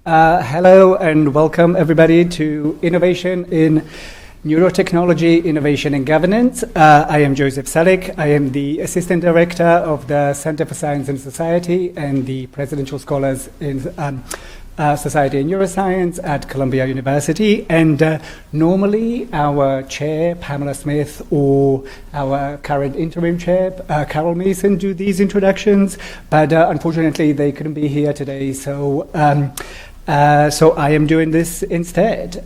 Hello and welcome everybody to Innovation in Neurotechnology, Innovation and Governance. I am Jozef Sulik. I am the Assistant Director of the Center for Science and Society and the Presidential Scholars in Society and Neuroscience at Columbia University. And normally our chair, Pamela Smith, or our current interim chair, Carol Mason, do these introductions. But unfortunately, they couldn't be here today. So I am doing this instead.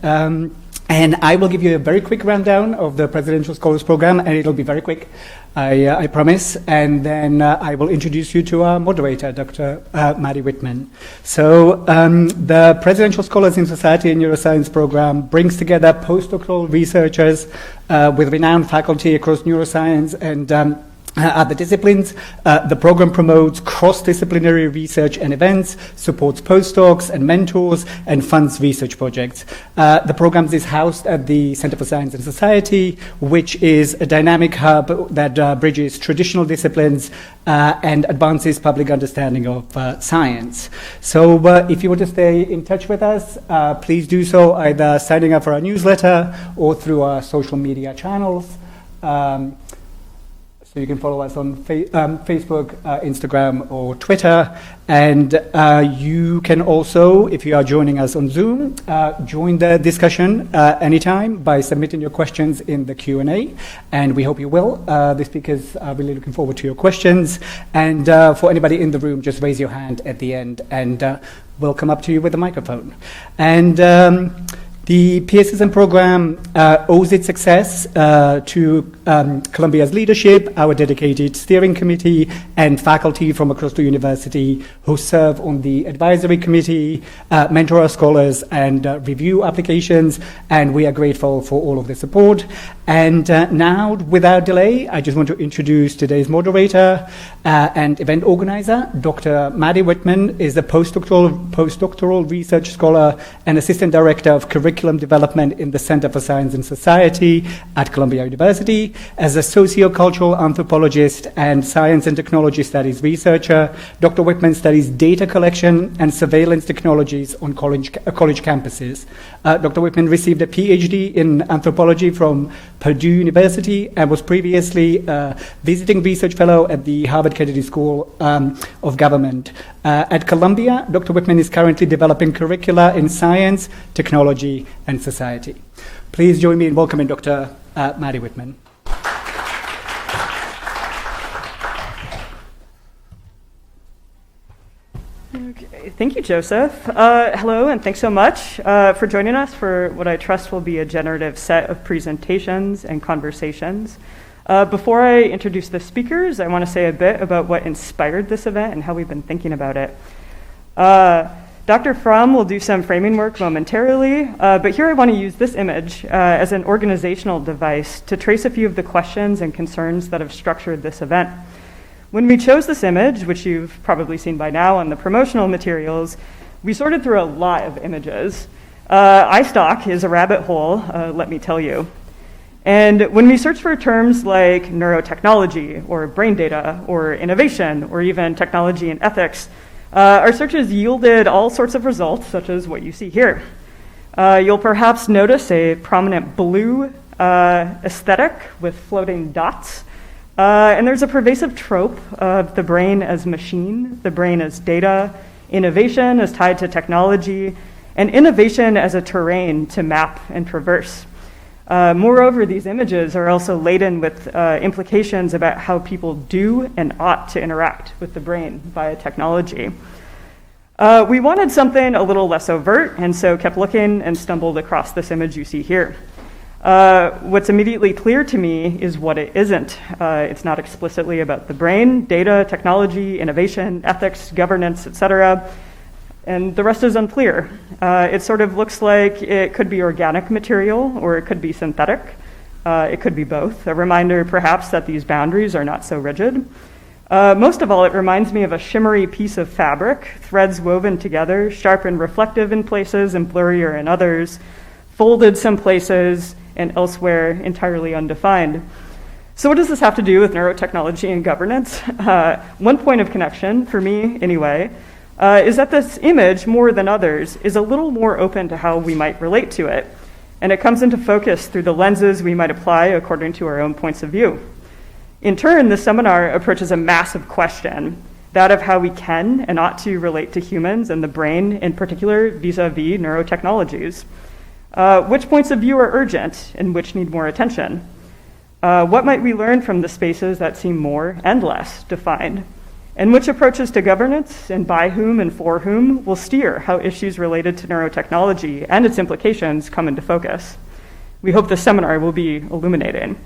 And I will give you a very quick rundown of the Presidential Scholars Program, and it'll be very quick, I promise. And then I will introduce you to our moderator, Dr. Madi Whitman. So the Presidential Scholars in Society and Neuroscience Program brings together postdoctoral researchers with renowned faculty across neuroscience and other disciplines. The program promotes cross-disciplinary research and events, supports postdocs and mentors, and funds research projects. The program is housed at the Center for Science and Society, which is a dynamic hub that bridges traditional disciplines and advances public understanding of science. So if you want to stay in touch with us, please do so either signing up for our newsletter or through our social media channels. So you can follow us on Facebook, Instagram, or Twitter. And you can also, if you are joining us on Zoom, join the discussion anytime by submitting your questions in the Q&A. And we hope you will. The speakers are really looking forward to your questions. And for anybody in the room, just raise your hand at the end, and we'll come up to you with a microphone. And the PSSM program owes its success to Columbia's leadership, our dedicated steering committee, and faculty from across the university who serve on the advisory committee, mentor our scholars, and review applications. And we are grateful for all of the support. And now, without delay, I just want to introduce today's moderator and event organizer. Dr. Madi Whitman is a postdoctoral research scholar and assistant director of curriculum development in the Center for Science and Society at Columbia University. As a sociocultural anthropologist and science and technology studies researcher, Dr. Whitman studies data collection and surveillance technologies on college campuses. Dr. Whitman received a PhD in anthropology from Purdue University and was previously visiting research fellow at the Harvard Kennedy School of Government. At Columbia, Dr. Whitman is currently developing curricula in science, technology, and society. Please join me in welcoming Dr. Madi Whitman. Okay, thank you, Joseph. Hello, and thanks so much for joining us for what I trust will be a generative set of presentations and conversations. Before I introduce the speakers, I want to say a bit about what inspired this event and how we've been thinking about it. Dr. Frahm will do some framing work momentarily, but here I want to use this image as an organizational device to trace a few of the questions and concerns that have structured this event. When we chose this image, which you've probably seen by now on the promotional materials, we sorted through a lot of images. iStock is a rabbit hole, let me tell you. And when we search for terms like neurotechnology or brain data or innovation or even technology and ethics, our searches yielded all sorts of results, such as what you see here. You'll perhaps notice a prominent blue aesthetic with floating dots. And there's a pervasive trope of the brain as machine, the brain as data, innovation as tied to technology, and innovation as a terrain to map and traverse. Moreover, these images are also laden with implications about how people do and ought to interact with the brain via technology. We wanted something a little less overt, and so kept looking and stumbled across this image you see here. What's immediately clear to me is what it isn't. It's not explicitly about the brain, data, technology, innovation, ethics, governance, etc. And the rest is unclear. It sort of looks like it could be organic material or it could be synthetic. It could be both. A reminder perhaps that these boundaries are not so rigid. Most of all, it reminds me of a shimmery piece of fabric, threads woven together, sharp and reflective in places and blurrier in others, folded some places and elsewhere entirely undefined. So what does this have to do with neurotechnology and governance? One point of connection, for me anyway, is that this image, more than others, is a little more open to how we might relate to it. And it comes into focus through the lenses we might apply according to our own points of view. In turn, the seminar approaches a massive question, that of how we can and ought to relate to humans and the brain, in particular vis-a-vis neurotechnologies. Which points of view are urgent and which need more attention? What might we learn from the spaces that seem more and less defined? And which approaches to governance and by whom and for whom will steer how issues related to neurotechnology and its implications come into focus? We hope this seminar will be illuminating.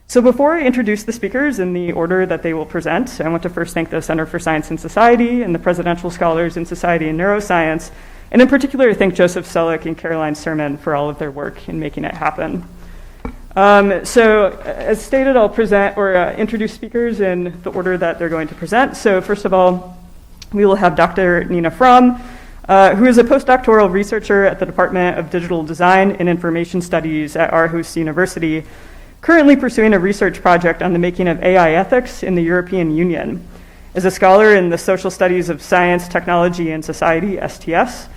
So before I introduce the speakers in the order that they will present, I want to first thank the Center for Science and Society and the Presidential Scholars in Society and Neuroscience, and in particular thank Jozef, Sulik, and Caroline Sermon for all of their work in making it happen. So as stated, I'll present or introduce speakers in the order that they're going to present. So first of all, we will have Dr. Nina Frahm, who is a postdoctoral researcher at the Department of Digital Design and Information Studies at Aarhus University, currently pursuing a research project on the making of AI ethics in the European Union. As a scholar in the social studies of science, technology, and society, STS,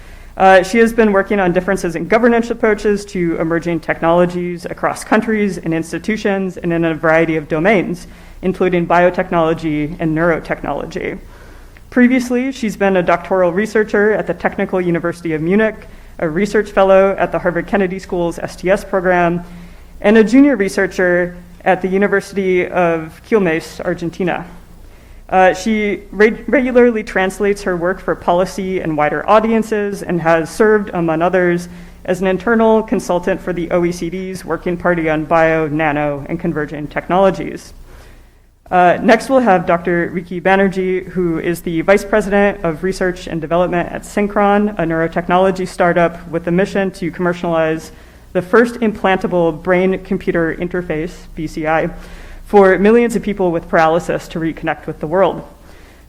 she has been working on differences in governance approaches to emerging technologies across countries and institutions and in a variety of domains, including biotechnology and neurotechnology. Previously, she's been a doctoral researcher at the Technical University of Munich, a research fellow at the Harvard Kennedy School's STS program, and a junior researcher at the University of Quilmes, Argentina. She regularly translates her work for policy and wider audiences and has served, among others, as an internal consultant for the OECD's Working Party on Bio, Nano, and Converging Technologies. Next, we'll have Dr. Riki Banerjee, who is the Vice President of Research and Development at Synchron, a neurotechnology startup with the mission to commercialize the first implantable brain-computer interface, BCI, for millions of people with paralysis to reconnect with the world.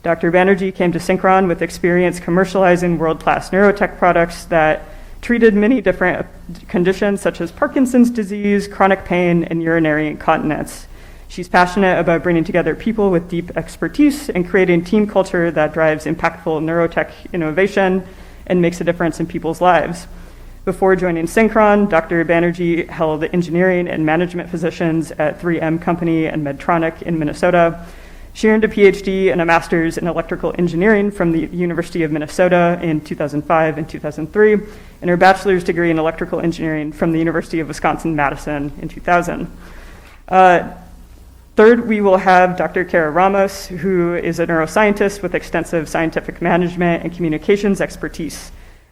Dr. Banerjee came to Synchron with experience commercializing world-class neurotech products that treated many different conditions such as Parkinson's disease, chronic pain, and urinary incontinence. She's passionate about bringing together people with deep expertise and creating team culture that drives impactful neurotech innovation and makes a difference in people's lives. Before joining Synchron, Dr. Banerjee held engineering and management positions at 3M Company and Medtronic in Minnesota. She earned a PhD and a master's in electrical engineering from the University of Minnesota in 2005 and 2003, and her bachelor's degree in electrical engineering from the University of Wisconsin-Madison in 2000. Third, we will have Dr. Khara Ramos, who is a neuroscientist with extensive scientific management and communications expertise.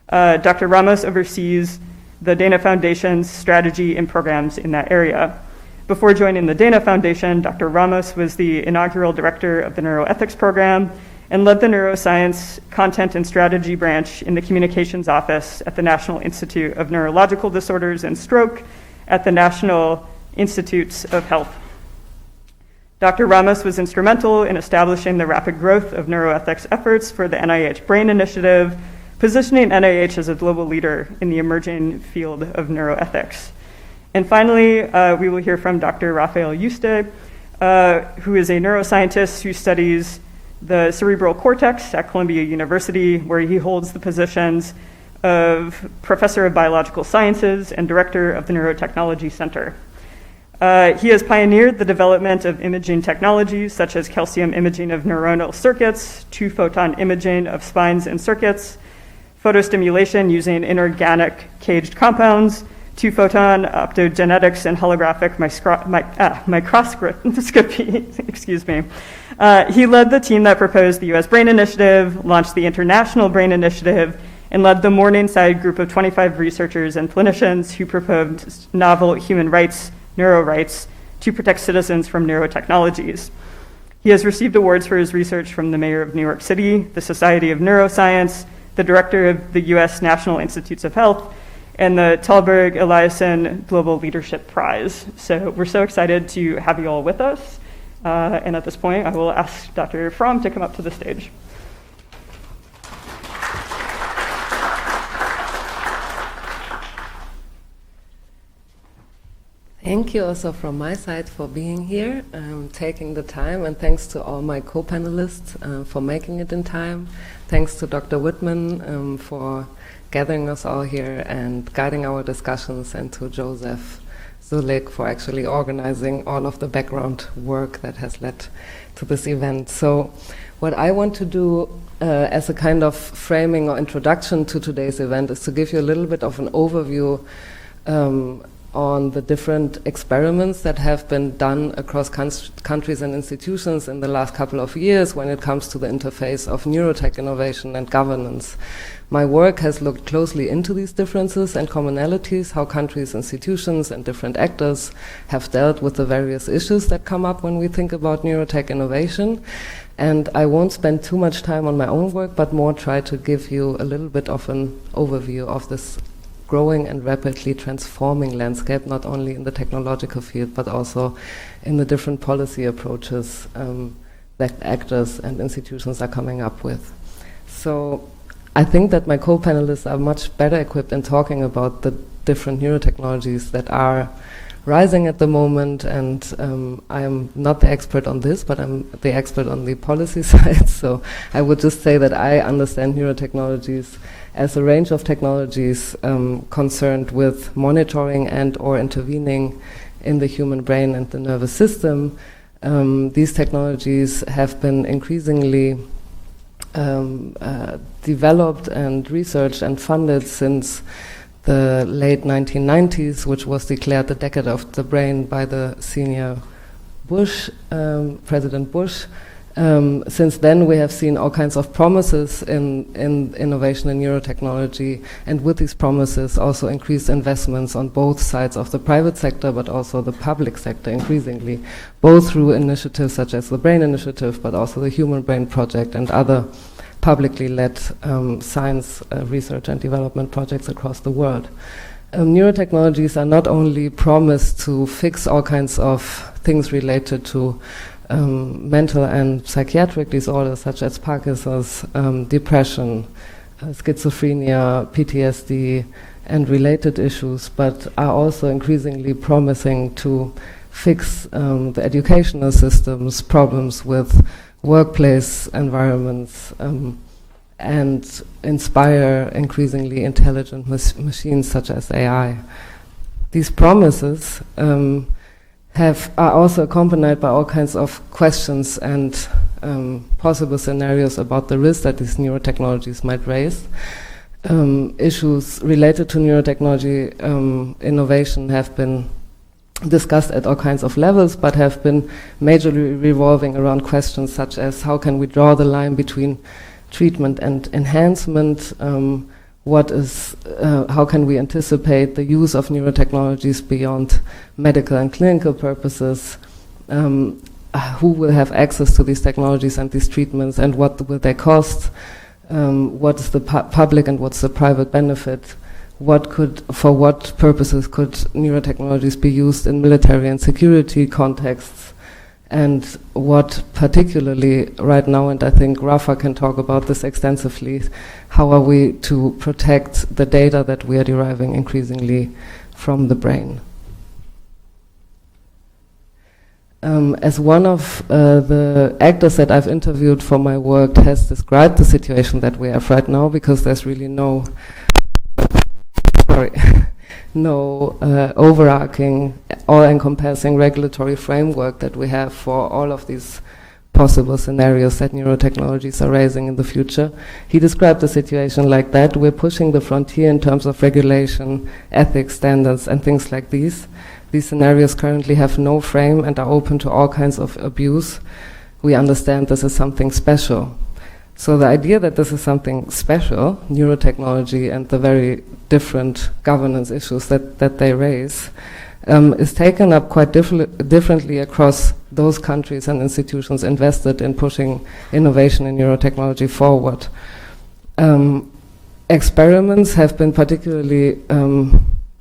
Dr. Ramos oversees the Dana Foundation's strategy and programs in that area. Before joining the Dana Foundation, Dr. Ramos was the inaugural director of the Neuroethics Program and led the Neuroscience Content and Strategy branch in the Communications Office at the National Institute of Neurological Disorders and Stroke at the National Institutes of Health. Dr. Ramos was instrumental in establishing the rapid growth of neuroethics efforts for the NIH Brain Initiative, positioning NIH as a global leader in the emerging field of neuroethics. And finally, we will hear from Dr. Rafael Yuste, who is a neuroscientist who studies the cerebral cortex at Columbia University, where he holds the positions of Professor of Biological Sciences and Director of the Neurotechnology Center. He has pioneered the development of imaging technologies such as calcium imaging of neuronal circuits, 2-photon imaging of spines and circuits, photostimulation using inorganic caged compounds, 2-photon optogenetics, and holographic microscopy. Excuse me. He led the team that proposed the US Brain Initiative, launched the International Brain Initiative, and led the Morningside group of 25 researchers and clinicians who proposed novel human rights, neurorights, to protect citizens from neurotechnologies. He has received awards for his research from the Mayor of New York City, the Society of Neuroscience, the Director of the US National Institutes of Health, and the Talberg Eliasson Global Leadership Prize. So we're so excited to have you all with us. And at this point, I will ask Dr. Frahm to come up to the stage. Thank you also from my side for being here, taking the time, and thanks to all my co-panelists for making it in time. Thanks to Dr. Whitman for gathering us all here and guiding our discussions, and to Jozef, Sulik for actually organizing all of the background work that has led to this event. So what I want to do as a kind of framing or introduction to today's event is to give you a little bit of an overview on the different experiments that have been done across countries and institutions in the last couple of years when it comes to the interface of neurotech innovation and governance. My work has looked closely into these differences and commonalities, how countries, institutions, and different actors have dealt with the various issues that come up when we think about neurotech innovation. And I won't spend too much time on my own work, but more try to give you a little bit of an overview of this growing and rapidly transforming landscape, not only in the technological field, but also in the different policy approaches that actors and institutions are coming up with. So I think that my co-panelists are much better equipped in talking about the different neurotechnologies that are rising at the moment, and I'm not the expert on this, but I'm the expert on the policy side. So I would just say that I understand neurotechnologies as a range of technologies concerned with monitoring and or intervening in the human brain and the nervous system. These technologies have been increasingly developed and researched and funded since the late 1990s, which was declared the decade of the brain by the senior Bush, President Bush. Since then, we have seen all kinds of promises in innovation in neurotechnology, and with these promises, also increased investments on both sides of the private sector, but also the public sector increasingly, both through initiatives such as the Brain Initiative, but also the Human Brain Project and other publicly led science research and development projects across the world. Neurotechnologies are not only promised to fix all kinds of things related to mental and psychiatric disorders such as Parkinson's, depression, schizophrenia, PTSD, and related issues, but are also increasingly promising to fix the educational system's problems with workplace environments and inspire increasingly intelligent machines such as AI. These promises are also accompanied by all kinds of questions and possible scenarios about the risk that these neurotechnologies might raise. Issues related to neurotechnology innovation have been discussed at all kinds of levels, but have been majorly revolving around questions such as how can we draw the line between treatment and enhancement, how can we anticipate the use of neurotechnologies beyond medical and clinical purposes, who will have access to these technologies and these treatments, and what will they cost, what is the public and what's the private benefit, for what purposes could neurotechnologies be used in military and security contexts, and what particularly right now, and I think Rafa can talk about this extensively, how are we to protect the data that we are deriving increasingly from the brain. As one of the actors that I've interviewed for my work has described the situation that we have right now, because there's really no overarching, all-encompassing regulatory framework that we have for all of these possible scenarios that neurotechnologies are raising in the future. He described the situation like that. We're pushing the frontier in terms of regulation, ethics, standards, and things like these. These scenarios currently have no frame and are open to all kinds of abuse. We understand this is something special. So the idea that this is something special, neurotechnology and the very different governance issues that they raise, is taken up quite differently across those countries and institutions invested in pushing innovation in neurotechnology forward. Experiments have been particularly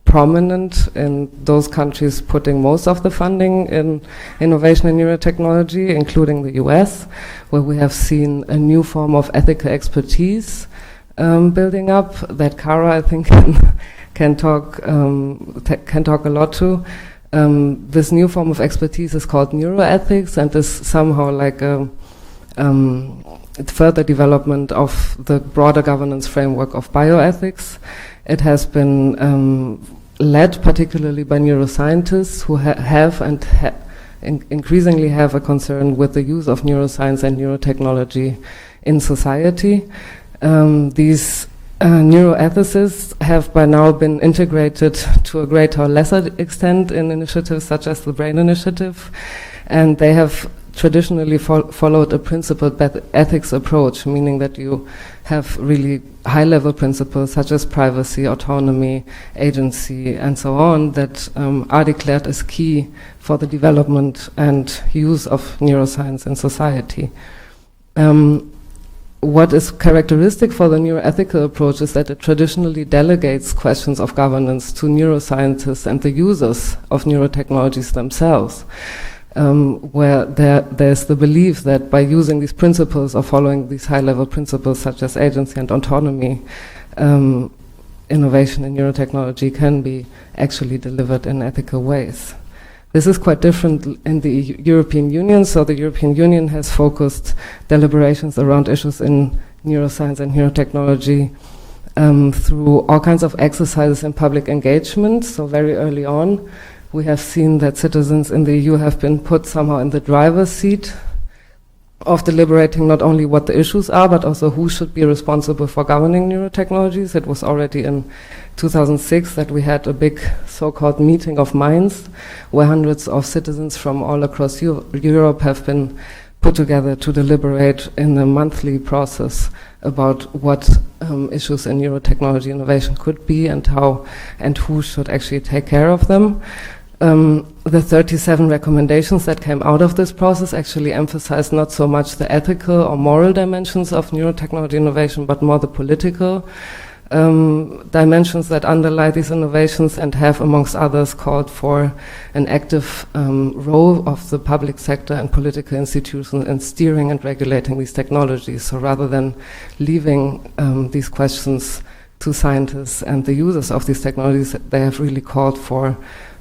prominent in those countries putting most of the funding in innovation in neurotechnology, including the US, where we have seen a new form of ethical expertise building up that Khara, I think, can talk a lot to. This new form of expertise is called neuroethics and is somehow like a further development of the broader governance framework of bioethics. It has been led particularly by neuroscientists who have increasingly have a concern with the use of neuroscience and neurotechnology in society. These neuroethicists have by now been integrated to a greater or lesser extent in initiatives such as the Brain Initiative, and they have traditionally followed a principled ethics approach, meaning that you have really high-level principles such as privacy, autonomy, agency, and so on that are declared as key for the development and use of neuroscience in society. What is characteristic for the neuroethical approach is that it traditionally delegates questions of governance to neuroscientists and the users of neurotechnologies themselves, where there's the belief that by using these principles or following these high-level principles such as agency and autonomy, innovation in neurotechnology can be actually delivered in ethical ways. This is quite different in the European Union. So the European Union has focused deliberations around issues in neuroscience and neurotechnology through all kinds of exercises in public engagement. So very early on, we have seen that citizens in the EU have been put somehow in the driver's seat of deliberating not only what the issues are, but also who should be responsible for governing neurotechnologies. It was already in 2006 that we had a big so-called meeting of minds, where hundreds of citizens from all across Europe have been put together to deliberate in a monthly process about what issues in neurotechnology innovation could be and how and who should actually take care of them. The 37 recommendations that came out of this process actually emphasized not so much the ethical or moral dimensions of neurotechnology innovation, but more the political dimensions that underlie these innovations, and have, amongst others, called for an active role of the public sector and political institutions in steering and regulating these technologies. So rather than leaving these questions to scientists and the users of these technologies, they have really called for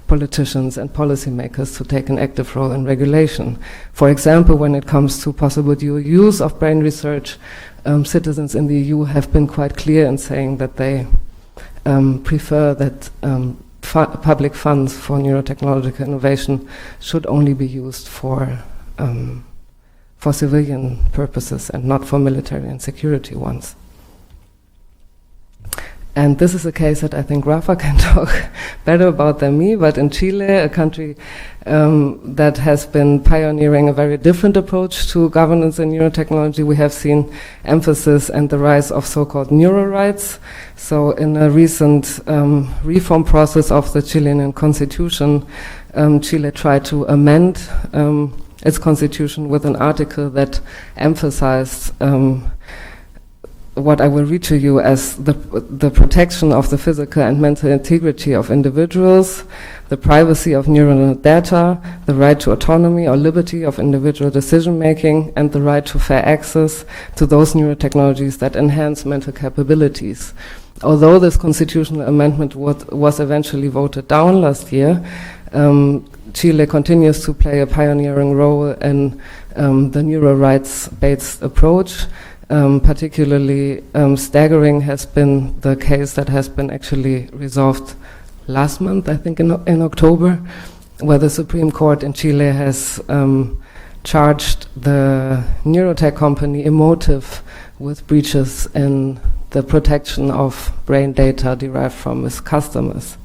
politicians and policymakers to take an active role in regulation. For example, when it comes to possible dual use of brain research, citizens in the EU have been quite clear in saying that they prefer that public funds for neurotechnological innovation should only be used for civilian purposes and not for military and security ones. And this is a case that I think Rafa can talk better about than me, but in Chile, a country that has been pioneering a very different approach to governance in neurotechnology, we have seen emphasis and the rise of so-called neuro rights. So in a recent reform process of the Chilean constitution, Chile tried to amend its constitution with an article that emphasized what I will read to you as the protection of the physical and mental integrity of individuals, the privacy of neuronal data, the right to autonomy or liberty of individual decision-making, and the right to fair access to those neurotechnologies that enhance mental capabilities. Although this constitutional amendment was eventually voted down last year, Chile continues to play a pioneering role in the neuro rights-based approach. Particularly staggering has been the case that has been actually resolved last month, I think in October, where the Supreme Court in Chile has charged the neurotech company Emotive with breaches in the protection of brain data derived from its customers.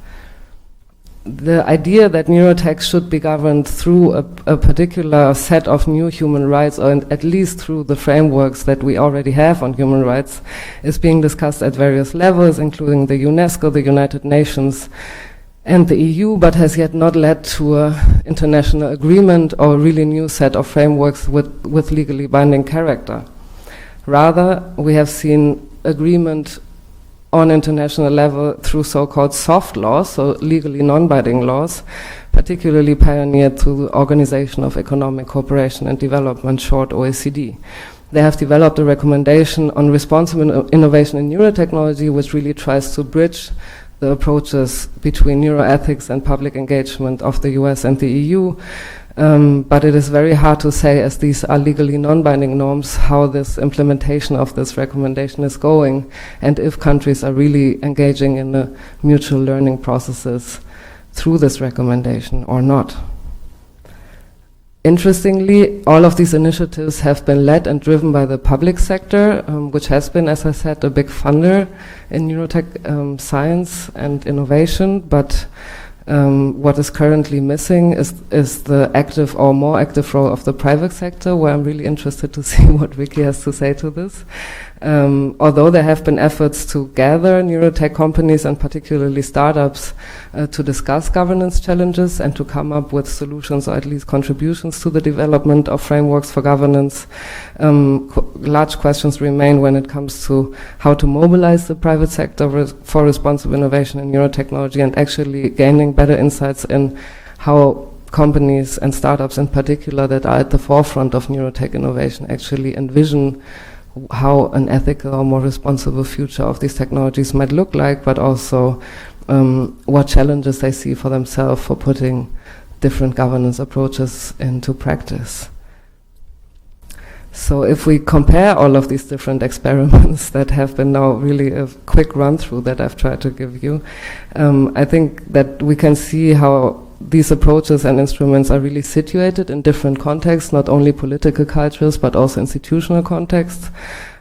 The idea that neurotech should be governed through a particular set of new human rights, or at least through the frameworks that we already have on human rights, is being discussed at various levels, including the UNESCO, the United Nations, and the EU, but has yet not led to an international agreement or a really new set of frameworks with legally binding character. Rather, we have seen agreement on international level through so-called soft laws, so legally non-binding laws, particularly pioneered through the Organization of Economic Cooperation and Development, short OECD. They have developed a recommendation on responsible innovation in neurotechnology, which really tries to bridge the approaches between neuroethics and public engagement of the US and the EU. But it is very hard to say, as these are legally non-binding norms, how this implementation of this recommendation is going, and if countries are really engaging in the mutual learning processes through this recommendation or not. Interestingly, all of these initiatives have been led and driven by the public sector, which has been, as I said, a big funder in neurotech science and innovation, but what is currently missing is the active or more active role of the private sector, where I'm really interested to see what Riki has to say to this. Although there have been efforts to gather neurotech companies and particularly startups to discuss governance challenges and to come up with solutions or at least contributions to the development of frameworks for governance, large questions remain when it comes to how to mobilize the private sector for responsive innovation in neurotechnology and actually gaining better insights in how companies and startups in particular that are at the forefront of neurotech innovation actually envision how an ethical or more responsible future of these technologies might look like, but also what challenges they see for themselves for putting different governance approaches into practice. So if we compare all of these different experiments that have been now really a quick run through that I've tried to give you, I think that we can see how these approaches and instruments are really situated in different contexts, not only political cultures, but also institutional contexts,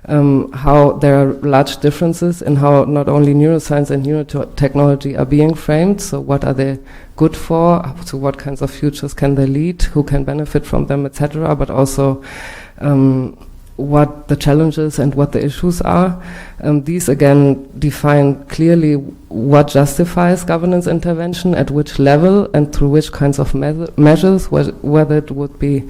how there are large differences in how not only neuroscience and neurotechnology are being framed, so what are they good for, to what kinds of futures can they lead, who can benefit from them, etc., but also what the challenges and what the issues are. These again define clearly what justifies governance intervention, at which level and through which kinds of measures, whether it would be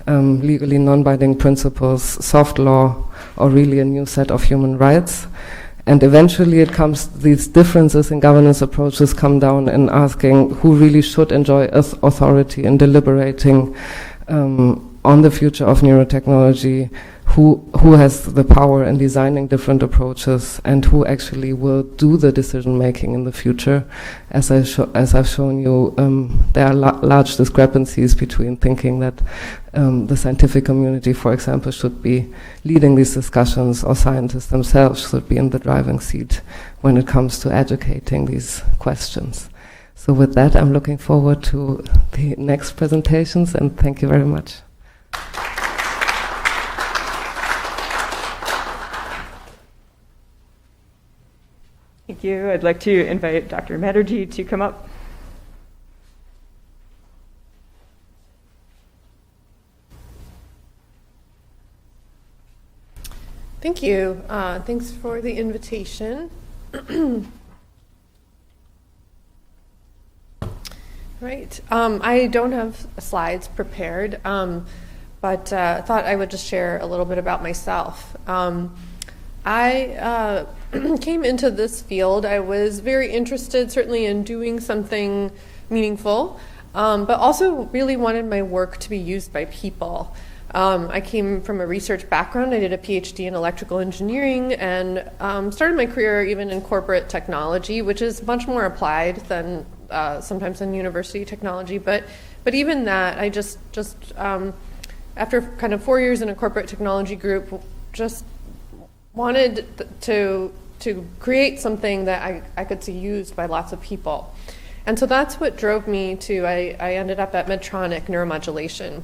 legally non-binding principles, soft law, or really a new set of human rights. And eventually it comes, these differences in governance approaches come down in asking who really should enjoy authority in deliberating on the future of neurotechnology, who has the power in designing different approaches, and who actually will do the decision making in the future. As I've shown you, there are large discrepancies between thinking that the scientific community, for example, should be leading these discussions, or scientists themselves should be in the driving seat when it comes to educating these questions. So with that, I'm looking forward to the next presentations, and thank you very much. Thank you. I'd like to invite Dr. Banerjee to come up. Thank you. Thanks for the invitation. Right. I don't have slides prepared, but thought I would just share a little bit about myself. I came into this field. I was very interested, certainly, in doing something meaningful, but also really wanted my work to be used by people. I came from a research background. I did a PhD in electrical engineering and started my career even in corporate technology, which is much more applied than sometimes in university technology. But even that, I just after kind of 4 years in a corporate technology group, just wanted to create something that I could see used by lots of people. And so that's what drove me to, I ended up at Medtronic Neuromodulation.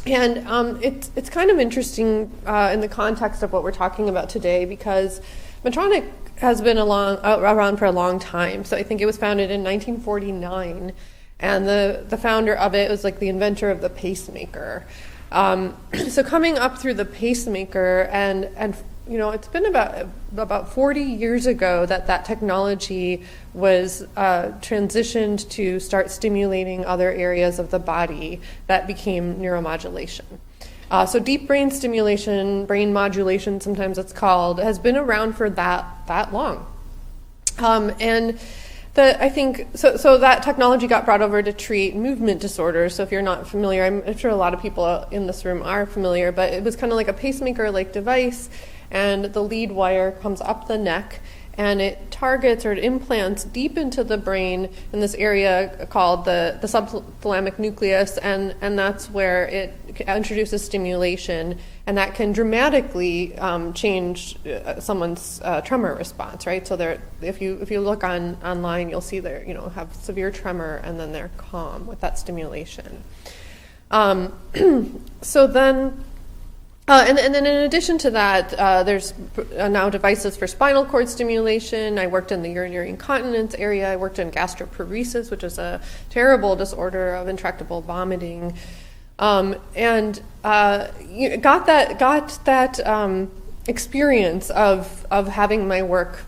And it's kind of interesting in the context of what we're talking about today, because Medtronic has been around for a long time. So I think it was founded in 1949, and the founder of it was like the inventor of the pacemaker. So coming up through the pacemaker, and you know, it's been about 40 years ago that technology was transitioned to start stimulating other areas of the body that became neuromodulation. So deep brain stimulation, brain modulation, sometimes it's called, has been around for that long. And I think so that technology got brought over to treat movement disorders. So if you're not familiar, I'm sure a lot of people in this room are familiar, but it was kind of like a pacemaker-like device, and the lead wire comes up the neck and it targets or it implants deep into the brain in this area called the subthalamic nucleus, and that's where it introduces stimulation, and that can dramatically change someone's tremor response, right? So if you look online, you'll see they have severe tremor, and then they're calm with that stimulation. So then. And then in addition to that, there's now devices for spinal cord stimulation. I worked in the urinary incontinence area. I worked in gastroparesis, which is a terrible disorder of intractable vomiting, and got that experience of having my work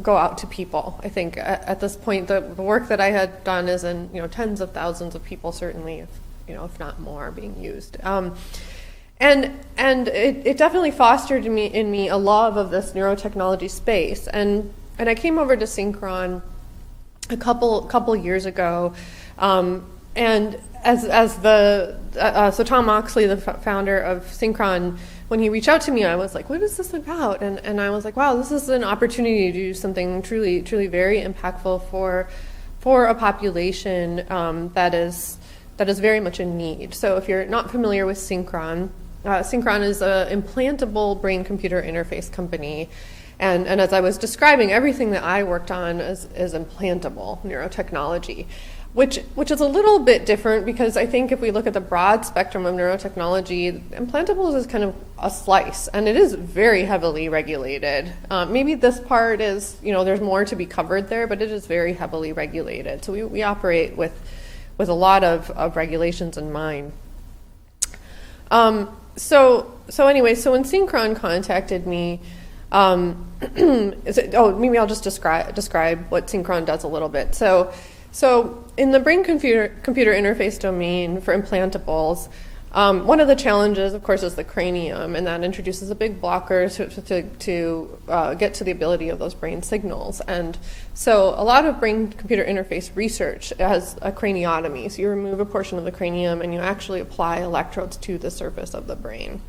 go out to people. I think at this point, the work that I had done is in tens of thousands of people, certainly, if not more, being used. And it definitely fostered in me a love of this neurotechnology space. And I came over to Synchron a couple years ago, and so Tom Oxley, the founder of Synchron, when he reached out to me, I was like, what is this about? And I was like, wow, this is an opportunity to do something truly very impactful for a population that is very much in need. So if you're not familiar with Synchron, Synchron is an implantable brain-computer interface company, and as I was describing, everything that I worked on is implantable neurotechnology, which is a little bit different, because I think if we look at the broad spectrum of neurotechnology, implantables is kind of a slice, and it is very heavily regulated. Maybe this part is, there's more to be covered there, but it is very heavily regulated. So we operate with a lot of regulations in mind. So when Synchron contacted me, maybe I'll just describe what Synchron does a little bit. So in the brain-computer interface domain for implantables, one of the challenges, of course, is the cranium, and that introduces a big blocker to get to the ability of those brain signals. And so a lot of brain-computer interface research has a craniotomy. So you remove a portion of the cranium and you actually apply electrodes to the surface of the brain.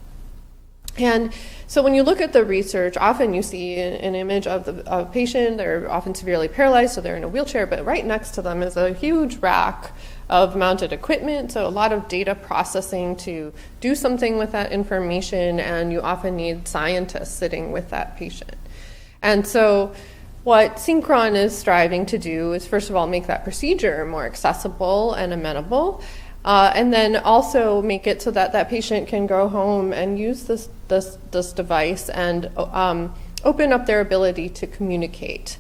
And so when you look at the research, often you see an image of a patient. They're often severely paralyzed, so they're in a wheelchair, but right next to them is a huge rack of mounted equipment, so a lot of data processing to do something with that information, and you often need scientists sitting with that patient. And so what Synchron is striving to do is, first of all, make that procedure more accessible and amenable, and then also make it so that that patient can go home and use this device and open up their ability to communicate.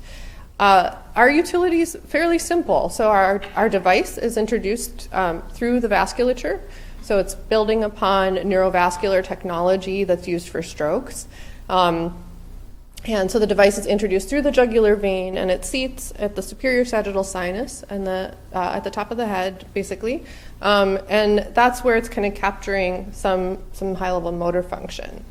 Our utility is fairly simple. So our device is introduced through the vasculature. So it's building upon neurovascular technology that's used for strokes. And so the device is introduced through the jugular vein, and it seats at the superior sagittal sinus and at the top of the head, basically. And that's where it's kind of capturing some high-level motor function.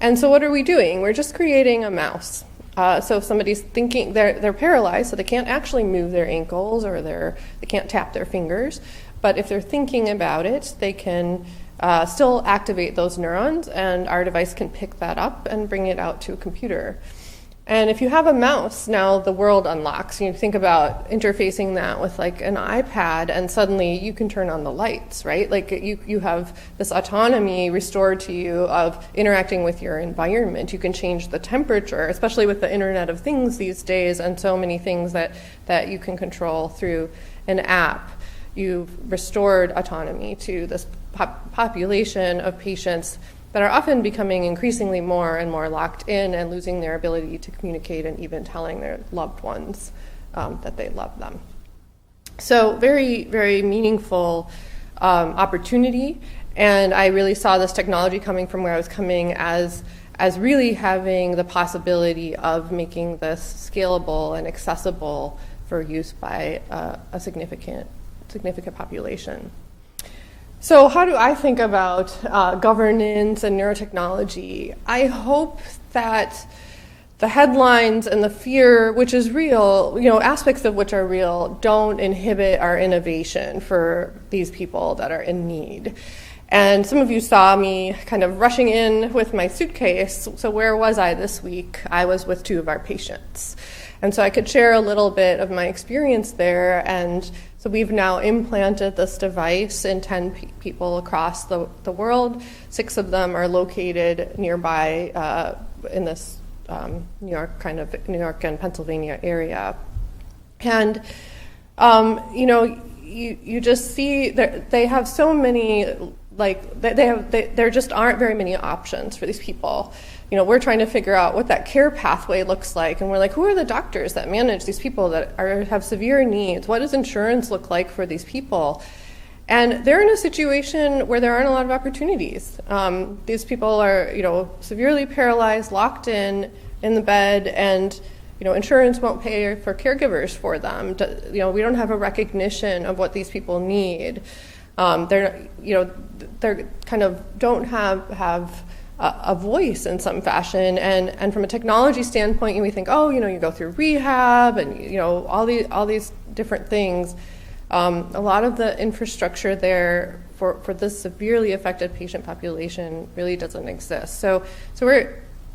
And so what are we doing? We're just creating a mouse. So if somebody's thinking they're paralyzed, so they can't actually move their ankles or they can't tap their fingers, but if they're thinking about it, they can still activate those neurons, and our device can pick that up and bring it out to a computer. And if you have a mouse, now the world unlocks. You think about interfacing that with like an iPad, and suddenly you can turn on the lights, right? Like you have this autonomy restored to you of interacting with your environment. You can change the temperature, especially with the Internet of Things these days, and so many things that you can control through an app. You've restored autonomy to this population of patients that are often becoming increasingly more and more locked in and losing their ability to communicate and even telling their loved ones that they love them. So very, very meaningful opportunity, and I really saw this technology coming from where I was coming as really having the possibility of making this scalable and accessible for use by a significant population. So how do I think about governance and neurotechnology? I hope that the headlines and the fear, which is real, aspects of which are real, don't inhibit our innovation for these people that are in need. And some of you saw me kind of rushing in with my suitcase. So where was I this week? I was with 2 of our patients. And so I could share a little bit of my experience there. And so we've now implanted this device in 10 people across the world. 6 of them are located nearby in this New York and Pennsylvania area. And, you just see that they have so many, there just aren't very many options for these people. We're trying to figure out what that care pathway looks like, and we're like, who are the doctors that manage these people that have severe needs? What does insurance look like for these people? And they're in a situation where there aren't a lot of opportunities. These people are, severely paralyzed, locked in the bed, and insurance won't pay for caregivers for them. We don't have a recognition of what these people need. They're kind of don't have a voice in some fashion, and from a technology standpoint, we think, you go through rehab and all these different things. A lot of the infrastructure there for this severely affected patient population really doesn't exist. So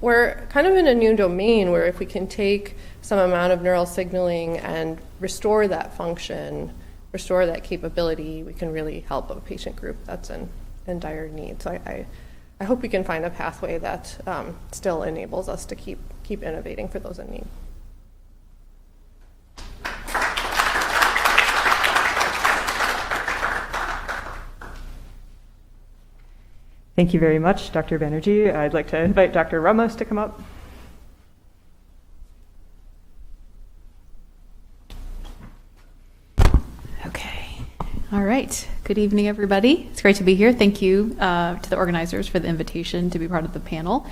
we're kind of in a new domain where if we can take some amount of neural signaling and restore that function, restore that capability, we can really help a patient group that's in dire need. So I hope we can find a pathway that still enables us to keep innovating for those in need. Thank you very much, Dr. Banerjee. I'd like to invite Dr. Ramos to come up. Okay. All right. Good evening, everybody. It's great to be here. Thank you to the organizers for the invitation to be part of the panel.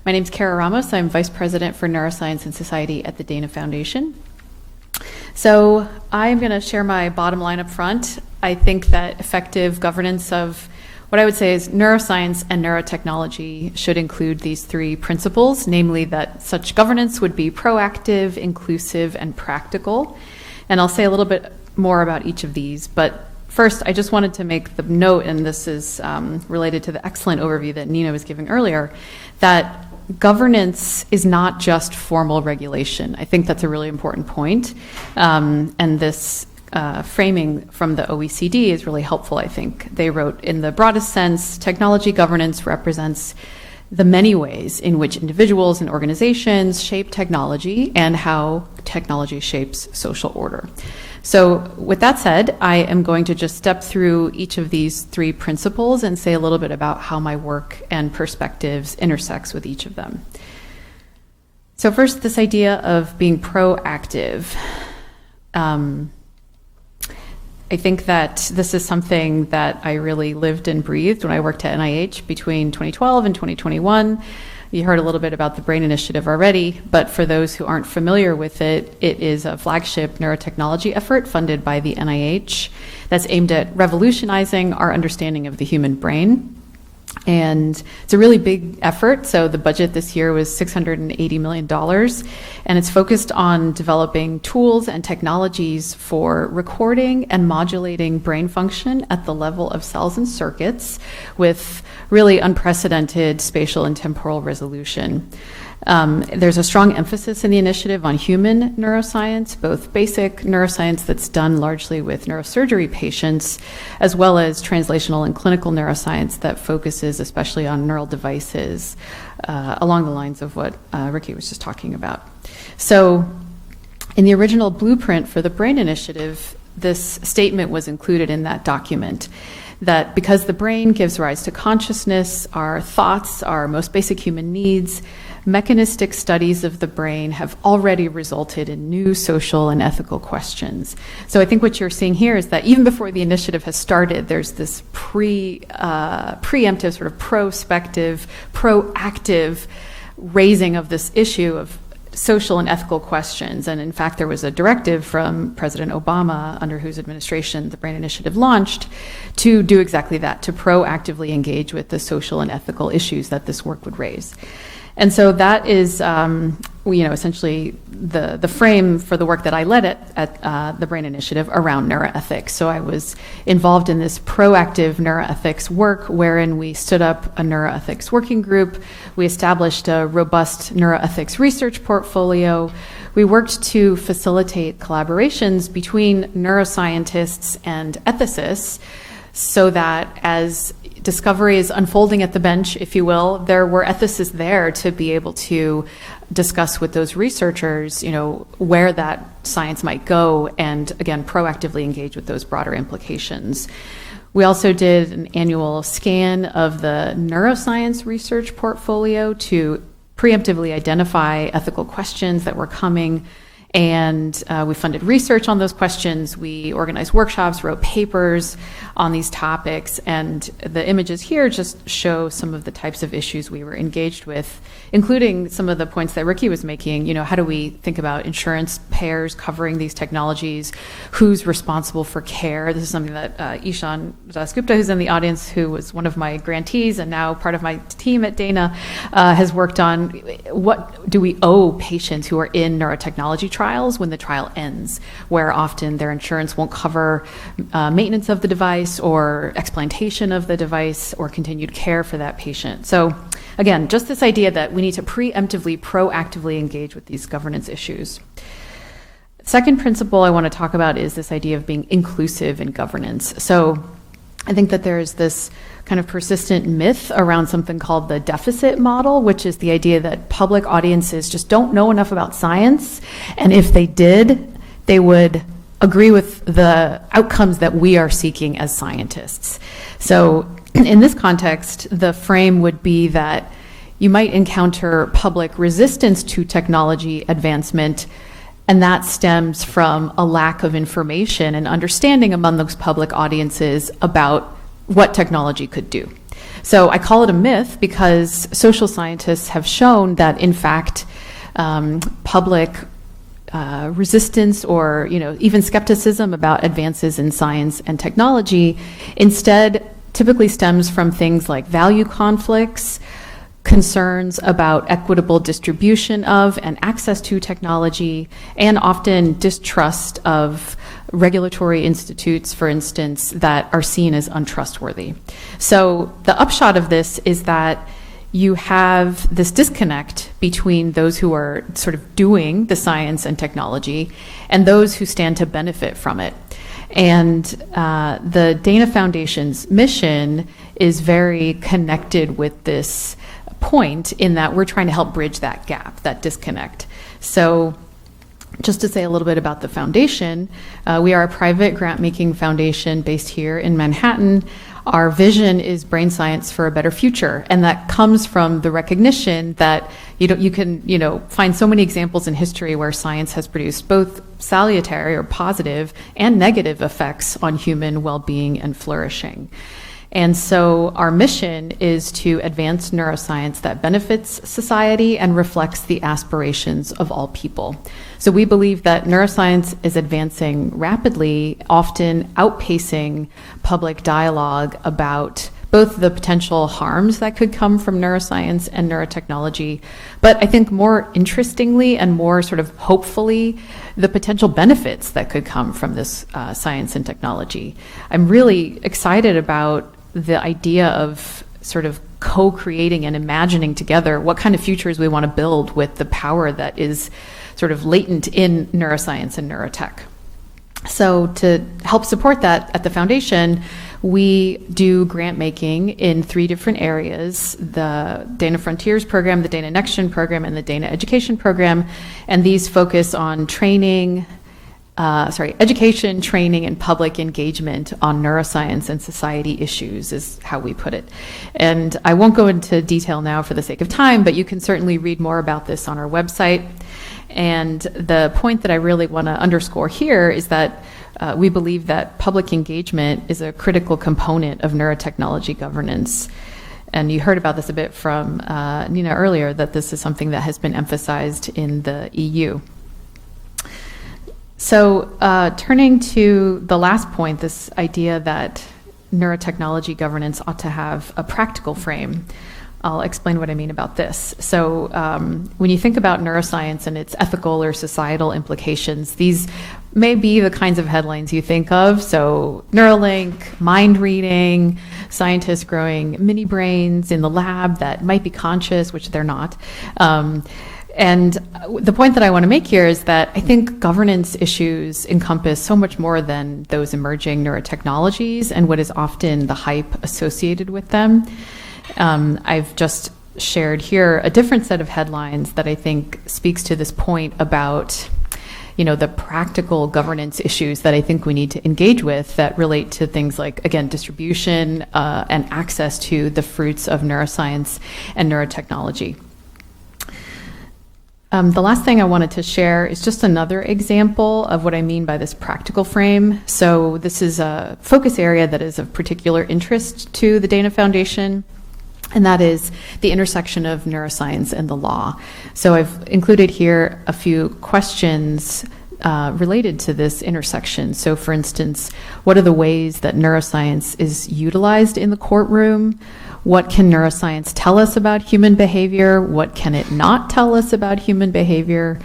My name is Khara Ramos. I'm Vice President for Neuroscience and Society at the Dana Foundation. So I'm going to share my bottom line up front. I think that effective governance of what I would say is neuroscience and neurotechnology should include these 3 principles, namely that such governance would be proactive, inclusive, and practical. And I'll say a little bit more about each of these. But first, I just wanted to make the note, and this is related to the excellent overview that Nina was giving earlier, that governance is not just formal regulation. I think that's a really important point. And this framing from the OECD is really helpful, I think. They wrote, in the broadest sense, technology governance represents the many ways in which individuals and organizations shape technology and how technology shapes social order. So with that said, I am going to just step through each of these 3 principles and say a little bit about how my work and perspectives intersects with each of them. So first, this idea of being proactive. I think that this is something that I really lived and breathed when I worked at NIH between 2012 and 2021. You heard a little bit about the BRAIN Initiative already, but for those who aren't familiar with it, it is a flagship neurotechnology effort funded by the NIH that's aimed at revolutionizing our understanding of the human brain. And it's a really big effort. So the budget this year was $680 million, and it's focused on developing tools and technologies for recording and modulating brain function at the level of cells and circuits with really unprecedented spatial and temporal resolution. There's a strong emphasis in the initiative on human neuroscience, both basic neuroscience that's done largely with neurosurgery patients, as well as translational and clinical neuroscience that focuses especially on neural devices, along the lines of what Riki was just talking about. So in the original blueprint for the BRAIN Initiative, this statement was included in that document, that because the brain gives rise to consciousness, our thoughts, our most basic human needs, mechanistic studies of the brain have already resulted in new social and ethical questions. So I think what you're seeing here is that even before the initiative has started, there's this preemptive, sort of prospective, proactive raising of this issue of social and ethical questions. And in fact, there was a directive from President Obama, under whose administration the BRAIN Initiative launched, to do exactly that, to proactively engage with the social and ethical issues that this work would raise. And so that is essentially the frame for the work that I led at the Brain Initiative around neuroethics. So I was involved in this proactive neuroethics work wherein we stood up a neuroethics working group. We established a robust neuroethics research portfolio. We worked to facilitate collaborations between neuroscientists and ethicists so that as discovery is unfolding at the bench, if you will, there were ethicists there to be able to discuss with those researchers, where that science might go, and again, proactively engage with those broader implications. We also did an annual scan of the neuroscience research portfolio to preemptively identify ethical questions that were coming. And we funded research on those questions. We organized workshops, wrote papers on these topics. And the images here just show some of the types of issues we were engaged with, including some of the points that Riki was making. How do we think about insurance payers covering these technologies? Who's responsible for care? This is something that Ishan Dasgupta, who's in the audience, who was one of my grantees and now part of my team at Dana, has worked on. What do we owe patients who are in neurotechnology trials when the trial ends, where often their insurance won't cover maintenance of the device or explantation of the device or continued care for that patient. So again, just this idea that we need to preemptively, proactively engage with these governance issues. Second principle I want to talk about is this idea of being inclusive in governance. So I think that there's this kind of persistent myth around something called the deficit model, which is the idea that public audiences just don't know enough about science, and if they did, they would agree with the outcomes that we are seeking as scientists. So in this context, the frame would be that you might encounter public resistance to technology advancement, and that stems from a lack of information and understanding among those public audiences about what technology could do. So I call it a myth because social scientists have shown that, in fact, public resistance or even skepticism about advances in science and technology instead typically stems from things like value conflicts, concerns about equitable distribution of and access to technology, and often distrust of regulatory institutes, for instance, that are seen as untrustworthy. So the upshot of this is that you have this disconnect between those who are sort of doing the science and technology and those who stand to benefit from it. And the Dana Foundation's mission is very connected with this point in that we're trying to help bridge that gap, that disconnect. So just to say a little bit about the foundation, we are a private grant-making foundation based here in Manhattan. Our vision is brain science for a better future, and that comes from the recognition that you can find so many examples in history where science has produced both salutary or positive and negative effects on human well-being and flourishing. And so our mission is to advance neuroscience that benefits society and reflects the aspirations of all people. So we believe that neuroscience is advancing rapidly, often outpacing public dialogue about both the potential harms that could come from neuroscience and neurotechnology, but I think more interestingly and more sort of hopefully, the potential benefits that could come from this science and technology. I'm really excited about the idea of sort of co-creating and imagining together what kind of futures we want to build with the power that is sort of latent in neuroscience and neurotech. So to help support that at the foundation, we do grant making in 3 different areas: the Dana Frontiers program, the Dana Next Gen program, and the Dana Education program. And these focus on education, training, and public engagement on neuroscience and society issues is how we put it. And I won't go into detail now for the sake of time, but you can certainly read more about this on our website. And the point that I really want to underscore here is that we believe that public engagement is a critical component of neurotechnology governance. And you heard about this a bit from Nina earlier, that this is something that has been emphasized in the EU. So turning to the last point, this idea that neurotechnology governance ought to have a practical frame. I'll explain what I mean about this. So when you think about neuroscience and its ethical or societal implications, these may be the kinds of headlines you think of. So Neuralink, mind reading, scientists growing mini brains in the lab that might be conscious, which they're not. And the point that I want to make here is that I think governance issues encompass so much more than those emerging neurotechnologies and what is often the hype associated with them. I've just shared here a different set of headlines that I think speaks to this point about, the practical governance issues that I think we need to engage with that relate to things like, again, distribution and access to the fruits of neuroscience and neurotechnology. The last thing I wanted to share is just another example of what I mean by this practical frame. So this is a focus area that is of particular interest to the Dana Foundation, and that is the intersection of neuroscience and the law. So I've included here a few questions related to this intersection. So for instance, what are the ways that neuroscience is utilized in the courtroom? What can neuroscience tell us about human behavior? What can it not tell us about human behavior?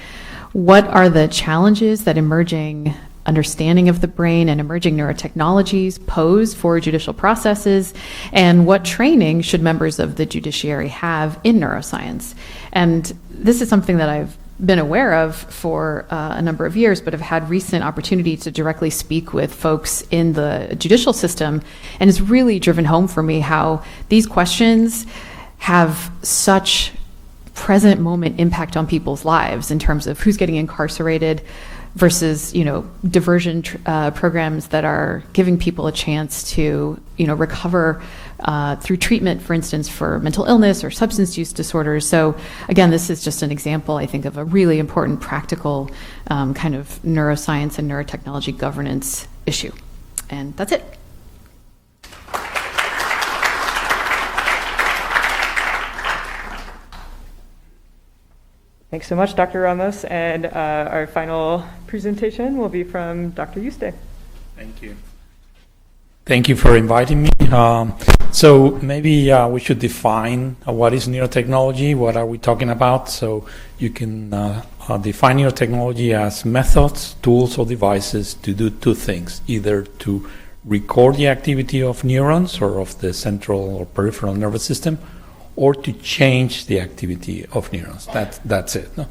What are the challenges that emerging understanding of the brain and emerging neurotechnologies pose for judicial processes? And what training should members of the judiciary have in neuroscience? And this is something that I've been aware of for a number of years, but have had recent opportunity to directly speak with folks in the judicial system, and it's really driven home for me how these questions have such present moment impact on people's lives in terms of who's getting incarcerated versus, diversion programs that are giving people a chance to, recover through treatment, for instance, for mental illness or substance use disorders. So again, this is just an example, I think, of a really important practical kind of neuroscience and neurotechnology governance issue. And that's it. Thanks so much, Dr. Ramos. And our final presentation will be from Dr. Yuste. Thank you. Thank you for inviting me. So maybe we should define what is neurotechnology, what are we talking about. So you can define neurotechnology as methods, tools, or devices to do two things, either to record the activity of neurons or of the central or peripheral nervous system, or to change the activity of neurons. That's it. No?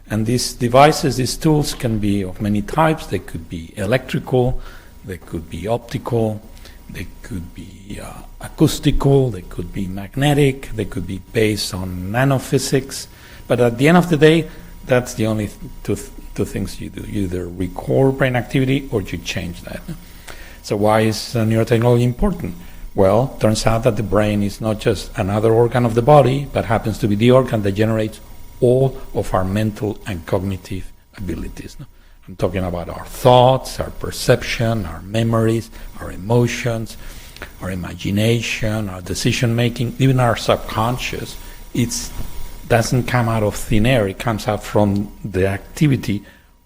And these devices, these tools can be of many types. They could be electrical, they could be optical, they could be acoustical, they could be magnetic, they could be based on nanophysics. But at the end of the day, that's the only two things you do. You either record brain activity or you change that. So why is neurotechnology important? Well, turns out that the brain is not just another organ of the body, but happens to be the organ that generates all of our mental and cognitive abilities. I'm talking about our thoughts, our perception, our memories, our emotions, our imagination, our decision-making, even our subconscious. It doesn't come out of thin air. It comes out from the activity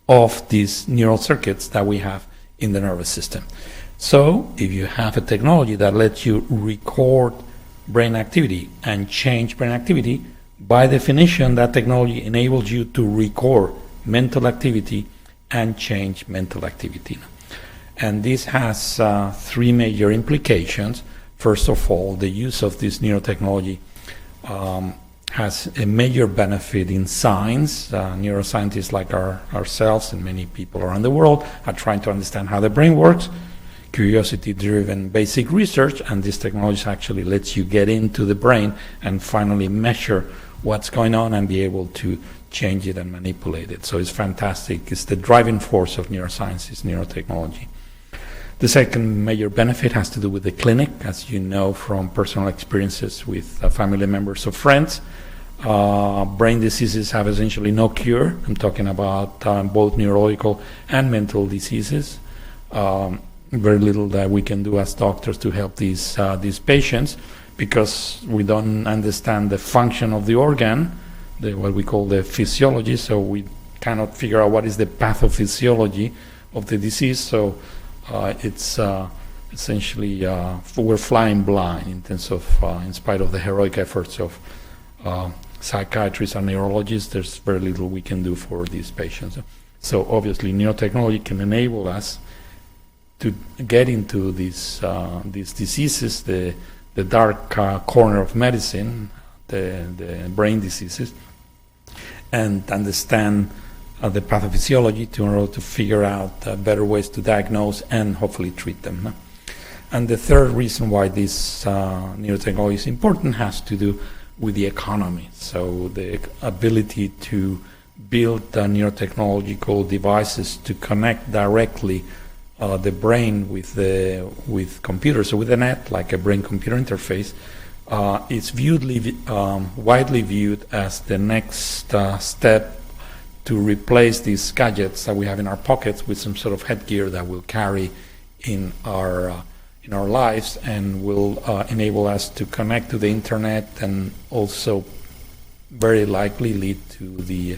of these neural circuits that we have in the nervous system. So if you have a technology that lets you record brain activity and change brain activity, by definition, that technology enables you to record mental activity and change mental activity. And this has three major implications. First of all, the use of this neurotechnology has a major benefit in science. Neuroscientists like ourselves and many people around the world are trying to understand how the brain works. Curiosity-driven basic research, and this technology actually lets you get into the brain and finally measure what's going on and be able to change it and manipulate it. So it's fantastic. It's the driving force of neuroscience, is neurotechnology. The second major benefit has to do with the clinic. As you know from personal experiences with family members or friends, brain diseases have essentially no cure. I'm talking about both neurological and mental diseases. Very little that we can do as doctors to help these patients, because we don't understand the function of the organ, what we call the physiology, so we cannot figure out what is the pathophysiology of the disease. So it's essentially we're flying blind in terms of, in spite of the heroic efforts of psychiatrists and neurologists, there's very little we can do for these patients. So obviously neurotechnology can enable us to get into these diseases, the dark corner of medicine, the brain diseases, and understand the pathophysiology in order to figure out better ways to diagnose and hopefully treat them. And the third reason why this neurotechnology is important has to do with the economy. So the ability to build neurotechnological devices to connect directly the brain with computers, so with the net, like a brain-computer interface, is widely viewed as the next step to replace these gadgets that we have in our pockets with some sort of headgear that we'll carry in our lives and will enable us to connect to the internet and also very likely lead to the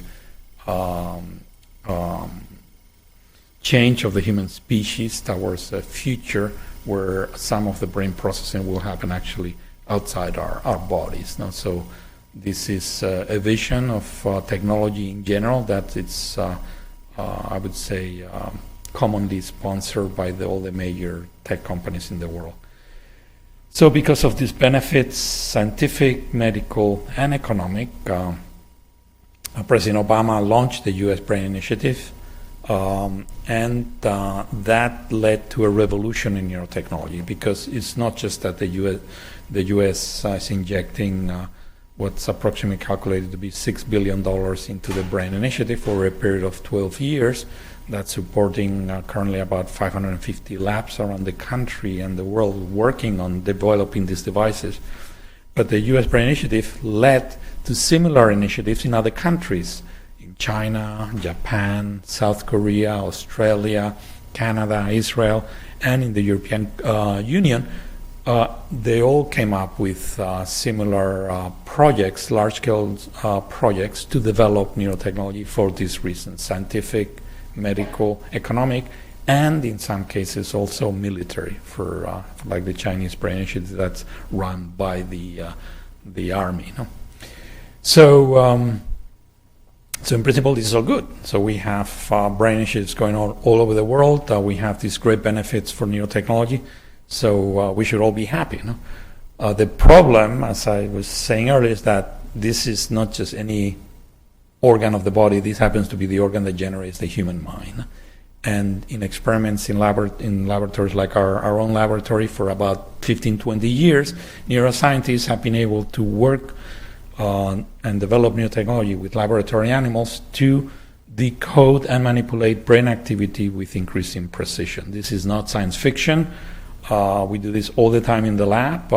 change of the human species towards a future where some of the brain processing will happen actually outside our bodies. No? So this is a vision of technology in general that it's, I would say, commonly sponsored by all the major tech companies in the world. So because of these benefits, scientific, medical, and economic, President Obama launched the U.S. Brain Initiative, and that led to a revolution in neurotechnology, because it's not just that the U.S. is injecting what's approximately calculated to be $6 billion into the Brain Initiative for a period of 12 years. That's supporting currently about 550 labs around the country and the world working on developing these devices. But the U.S. Brain Initiative led to similar initiatives in other countries, in China, Japan, South Korea, Australia, Canada, Israel, and in the European Union. They all came up with similar projects, large-scale projects, to develop neurotechnology for these reasons: scientific, medical, economic, and in some cases also military, for like the Chinese Brain Initiative that's run by the army. No? So in principle, this is all good. So we have brain initiatives going on all over the world. We have these great benefits for neurotechnology. So we should all be happy. No? The problem, as I was saying earlier, is that this is not just any organ of the body. This happens to be the organ that generates the human mind. And in experiments in laboratories like our own laboratory for about 15, 20 years, neuroscientists have been able to work on and develop new technology with laboratory animals to decode and manipulate brain activity with increasing precision. This is not science fiction. We do this all the time in the lab.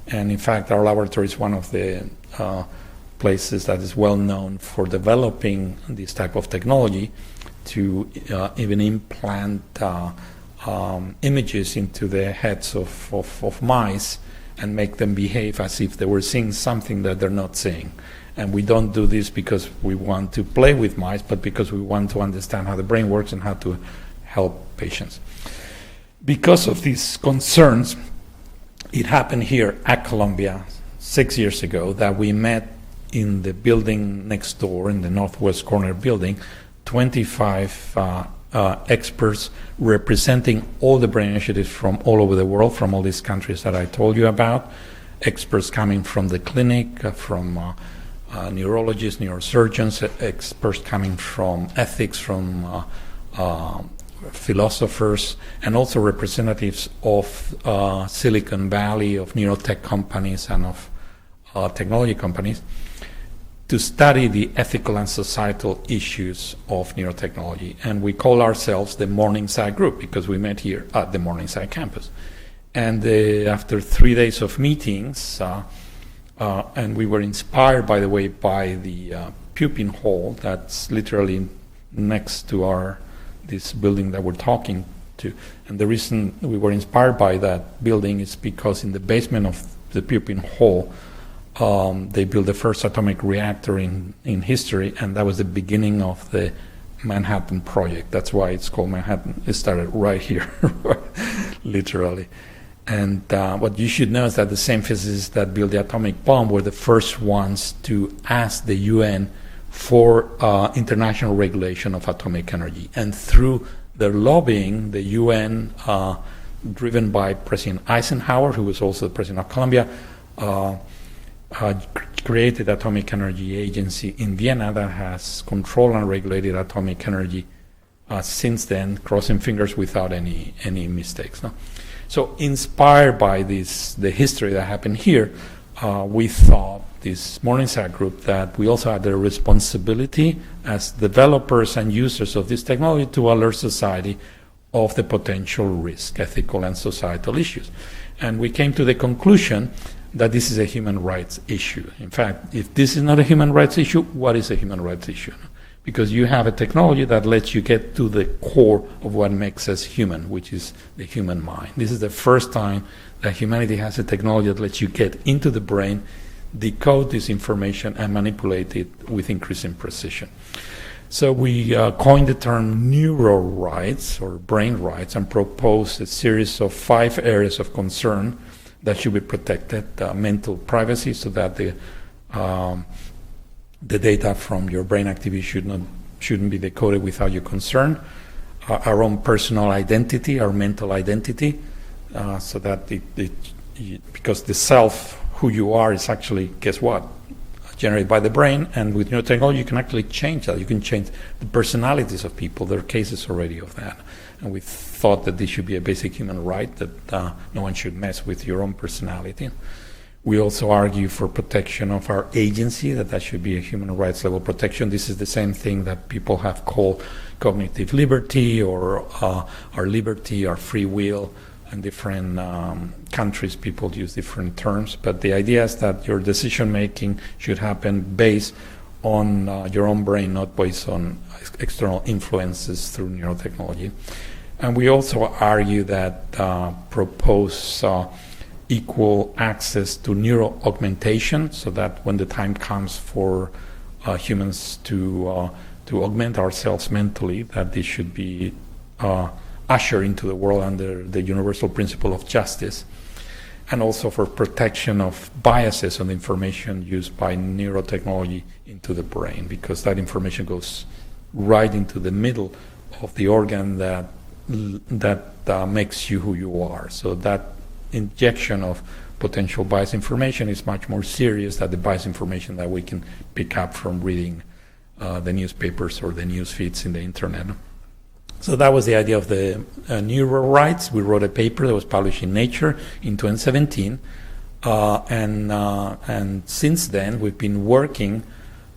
And in fact, our laboratory is one of the places that is well known for developing this type of technology to even implant images into the heads of mice and make them behave as if they were seeing something that they're not seeing. And we don't do this because we want to play with mice, but because we want to understand how the brain works and how to help patients. Because of these concerns, it happened here at Columbia 6 years ago that we met in the building next door, in the northwest corner building, 25 experts representing all the brain initiatives from all over the world, from all these countries that I told you about, experts coming from the clinic, from neurologists, neurosurgeons, experts coming from ethics, from philosophers, and also representatives of Silicon Valley, of neurotech companies and of technology companies, to study the ethical and societal issues of neurotechnology. And we call ourselves the Morningside Group because we met here at the Morningside campus. And after 3 days of meetings, and we were inspired, by the way, by the pupil hall that's literally next to this building that we're talking to. And the reason we were inspired by that building is because in the basement of the pupil hall, they built the first atomic reactor in history, and that was the beginning of the Manhattan Project. That's why it's called Manhattan. It started right here, literally. And what you should know is that the same physicists that built the atomic bomb were the first ones to ask the UN for international regulation of atomic energy. And through their lobbying, the UN, driven by President Eisenhower, who was also the president of Colombia, created Atomic Energy Agency in Vienna that has controlled and regulated atomic energy since then, crossing fingers without any mistakes. No? So inspired by the history that happened here, we thought, this Morningside group, that we also had the responsibility as developers and users of this technology to alert society of the potential risk, ethical and societal issues. And we came to the conclusion that this is a human rights issue. In fact, if this is not a human rights issue, what is a human rights issue? Because you have a technology that lets you get to the core of what makes us human, which is the human mind. This is the first time that humanity has a technology that lets you get into the brain, decode this information, and manipulate it with increasing precision. So we coined the term neuro rights, or brain rights, and proposed a series of 5 areas of concern that should be protected. Mental privacy, so that the data from your brain activity shouldn't be decoded without your consent. Our own personal identity, our mental identity, so that because the self, who you are, is actually, guess what? Generated by the brain, and with neurotechnology you can actually change that. You can change the personalities of people. There are cases already of that. And we thought that this should be a basic human right, that no one should mess with your own personality. We also argue for protection of our agency, that should be a human rights level protection. This is the same thing that people have called cognitive liberty, or our liberty, our free will. In different countries, people use different terms, but the idea is that your decision making should happen based on your own brain, not based on external influences through neurotechnology. And we also argue that propose equal access to neuro augmentation, so that when the time comes for humans to augment ourselves mentally, that this should be usher into the world under the universal principle of justice, and also for protection of biases on the information used by neurotechnology into the brain, because that information goes right into the middle of the organ that makes you who you are. So that injection of potential bias information is much more serious than the bias information that we can pick up from reading the newspapers or the news feeds in the internet. So that was the idea of the neuro rights. We wrote a paper that was published in Nature in 2017, and since then we've been working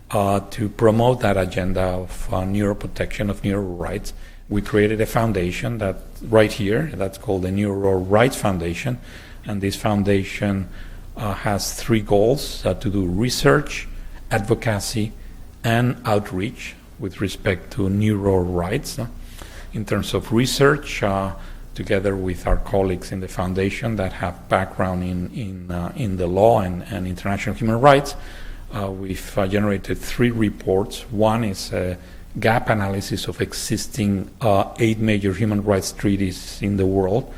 to promote that agenda of neuroprotection, of neuro rights. We created a foundation that right here, that's called the Neuro Rights Foundation, and this foundation has 3 goals: to do research, advocacy, and outreach with respect to neuro rights. In terms of research, together with our colleagues in the foundation that have background in the law and international human rights, we've generated 3 reports. One is a gap analysis of existing 8 major human rights treaties in the world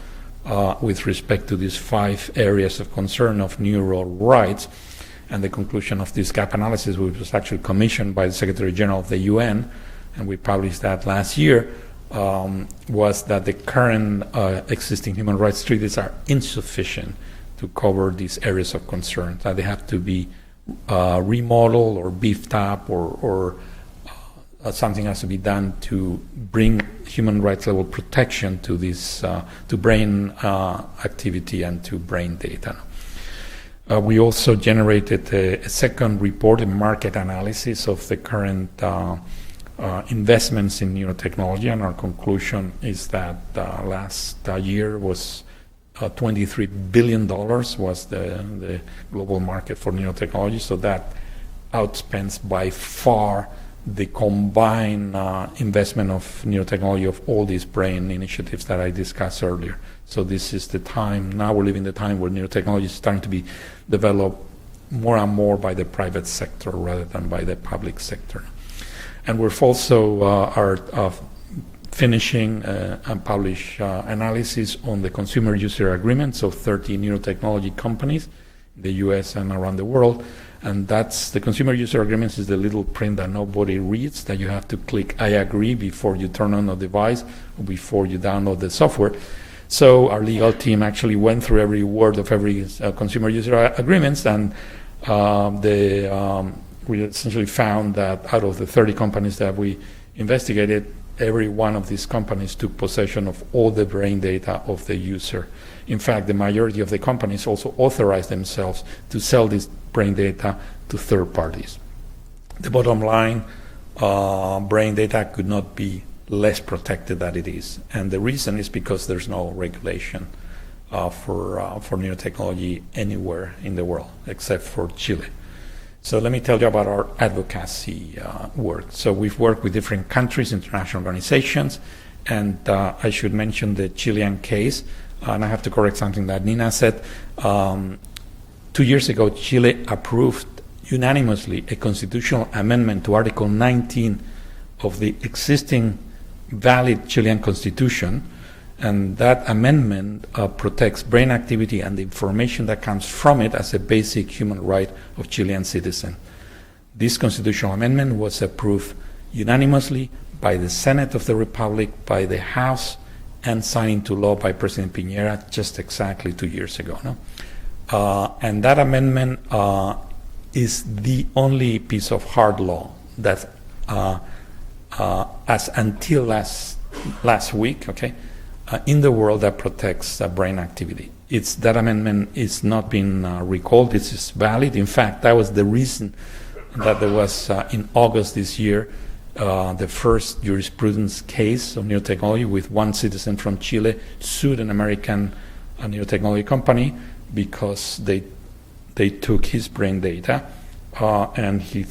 with respect to these 5 areas of concern of neuro rights. And the conclusion of this gap analysis, which was actually commissioned by the Secretary General of the UN, and we published that last year, was that the current existing human rights treaties are insufficient to cover these areas of concern, that they have to be remodeled or beefed up, or something has to be done to bring human rights level protection to this, to brain activity and to brain data. We also generated a second report, a market analysis of the current investments in neurotechnology, and our conclusion is that last year was $23 billion was the global market for neurotechnology, so that outspends by far the combined investment of neurotechnology of all these brain initiatives that I discussed earlier. So this is the time, now we're living the time where neurotechnology is starting to be developed more and more by the private sector rather than by the public sector. And we're also are finishing and publish analysis on the consumer user agreements of 30 neurotechnology companies in the US and around the world. And that's the consumer user agreements is the little print that nobody reads, that you have to click I agree before you turn on the device or before you download the software. So our legal team actually went through every word of every consumer user agreements, and we essentially found that out of the 30 companies that we investigated, every one of these companies took possession of all the brain data of the user. In fact, the majority of the companies also authorized themselves to sell this brain data to third parties. The bottom line, brain data could not be less protected than it is. And the reason is because there's no regulation for neurotechnology anywhere in the world, except for Chile. So let me tell you about our advocacy work. So we've worked with different countries, international organizations, and I should mention the Chilean case. And I have to correct something that Nina said. 2 years ago, Chile approved unanimously a constitutional amendment to Article 19 of the existing valid Chilean constitution, and that amendment protects brain activity and the information that comes from it as a basic human right of Chilean citizens. This constitutional amendment was approved unanimously by the Senate of the Republic, by the House, and signed into law by President Piñera just exactly 2 years ago. No? And that amendment is the only piece of hard law that, as until last week, okay, in the world that protects brain activity. That amendment is not being recalled. This is valid. In fact, that was the reason that there was, in August this year, the first jurisprudence case of neurotechnology with one citizen from Chile sued an American neurotechnology company because they took his brain data, and he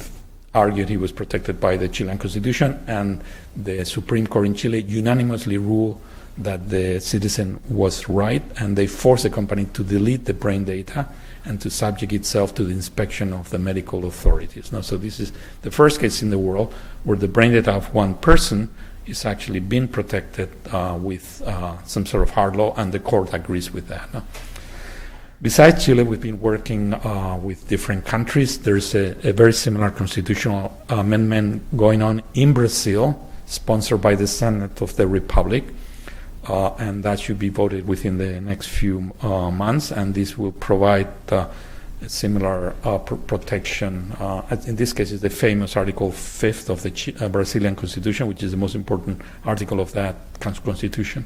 argued he was protected by the Chilean constitution, and the Supreme Court in Chile unanimously ruled that the citizen was right, and they forced the company to delete the brain data and to subject itself to the inspection of the medical authorities. Now, so this is the first case in the world where the brain data of one person is actually being protected with some sort of hard law, and the court agrees with that. No? Besides Chile, we've been working with different countries. There's a very similar constitutional amendment going on in Brazil, sponsored by the Senate of the Republic. And that should be voted within the next few months, and this will provide a similar protection. In this case, it's the famous Article 5th of the Brazilian Constitution, which is the most important article of that constitution.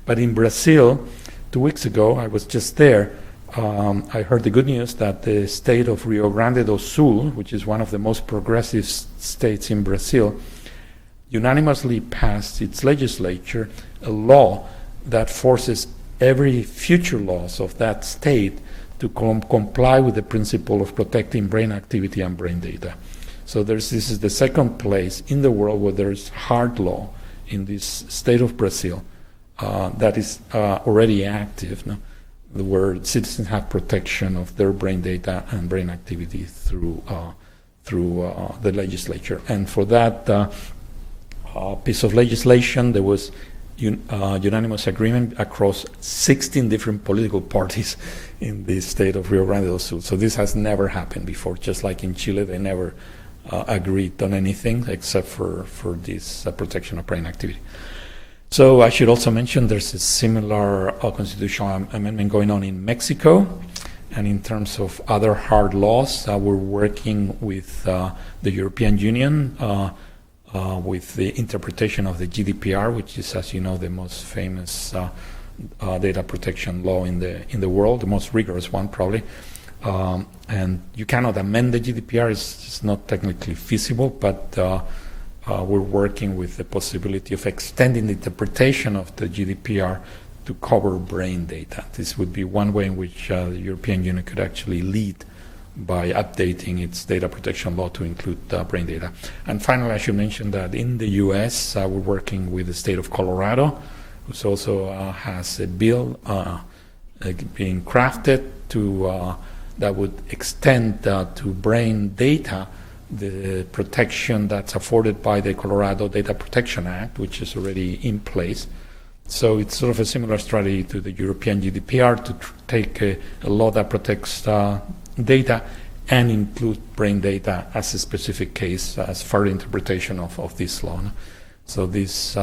But in Brazil, 2 weeks ago, I was just there, I heard the good news that the state of Rio Grande do Sul, which is one of the most progressive states in Brazil, unanimously passed its legislature a law that forces every future laws of that state to comply with the principle of protecting brain activity and brain data. So this is the second place in the world where there's hard law in this state of Brazil that is already active, no? Where citizens have protection of their brain data and brain activity through the legislature. And for that piece of legislation, there was unanimous agreement across 16 different political parties in the state of Rio Grande do Sul. So this has never happened before. Just like in Chile, they never agreed on anything except for this protection of brain activity. So I should also mention there's a similar constitutional amendment going on in Mexico. And in terms of other hard laws, we're working with the European Union with the interpretation of the GDPR, which is, as you know, the most famous data protection law in the world, the most rigorous one probably. And you cannot amend the GDPR; it's not technically feasible. But we're working with the possibility of extending the interpretation of the GDPR to cover brain data. This would be one way in which the European Union could actually lead by updating its data protection law to include brain data. And finally, I should mention that in the US, we're working with the state of Colorado, which also has a bill being crafted that would extend to brain data the protection that's afforded by the Colorado Data Protection Act, which is already in place. So it's sort of a similar strategy to the European GDPR to take a law that protects data and include brain data as a specific case as further interpretation of this law. So this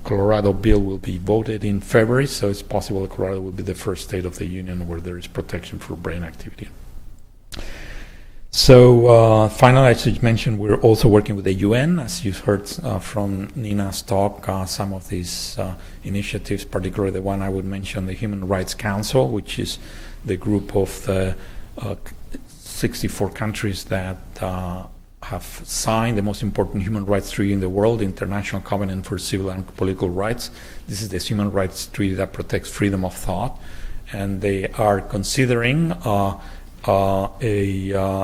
Colorado bill will be voted in February, so it's possible Colorado will be the first state of the union where there is protection for brain activity. So finally, I should mention we're also working with the UN, as you heard from Nina's talk, some of these initiatives, particularly the one I would mention, the Human Rights Council, which is the group of the 64 countries that have signed the most important human rights treaty in the world, the International Covenant for Civil and Political Rights. This is the human rights treaty that protects freedom of thought, and they are considering a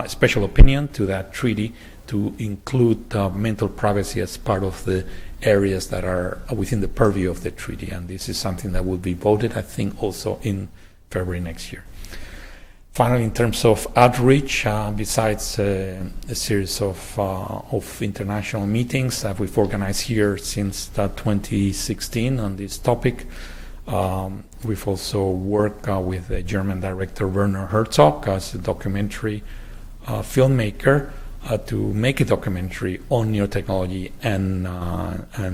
special opinion to that treaty to include mental privacy as part of the areas that are within the purview of the treaty. And this is something that will be voted, I think, also in February next year. Finally, in terms of outreach, besides a series of international meetings that we've organized here since 2016 on this topic, we've also worked with the German director Werner Herzog as a documentary filmmaker to make a documentary on neurotechnology and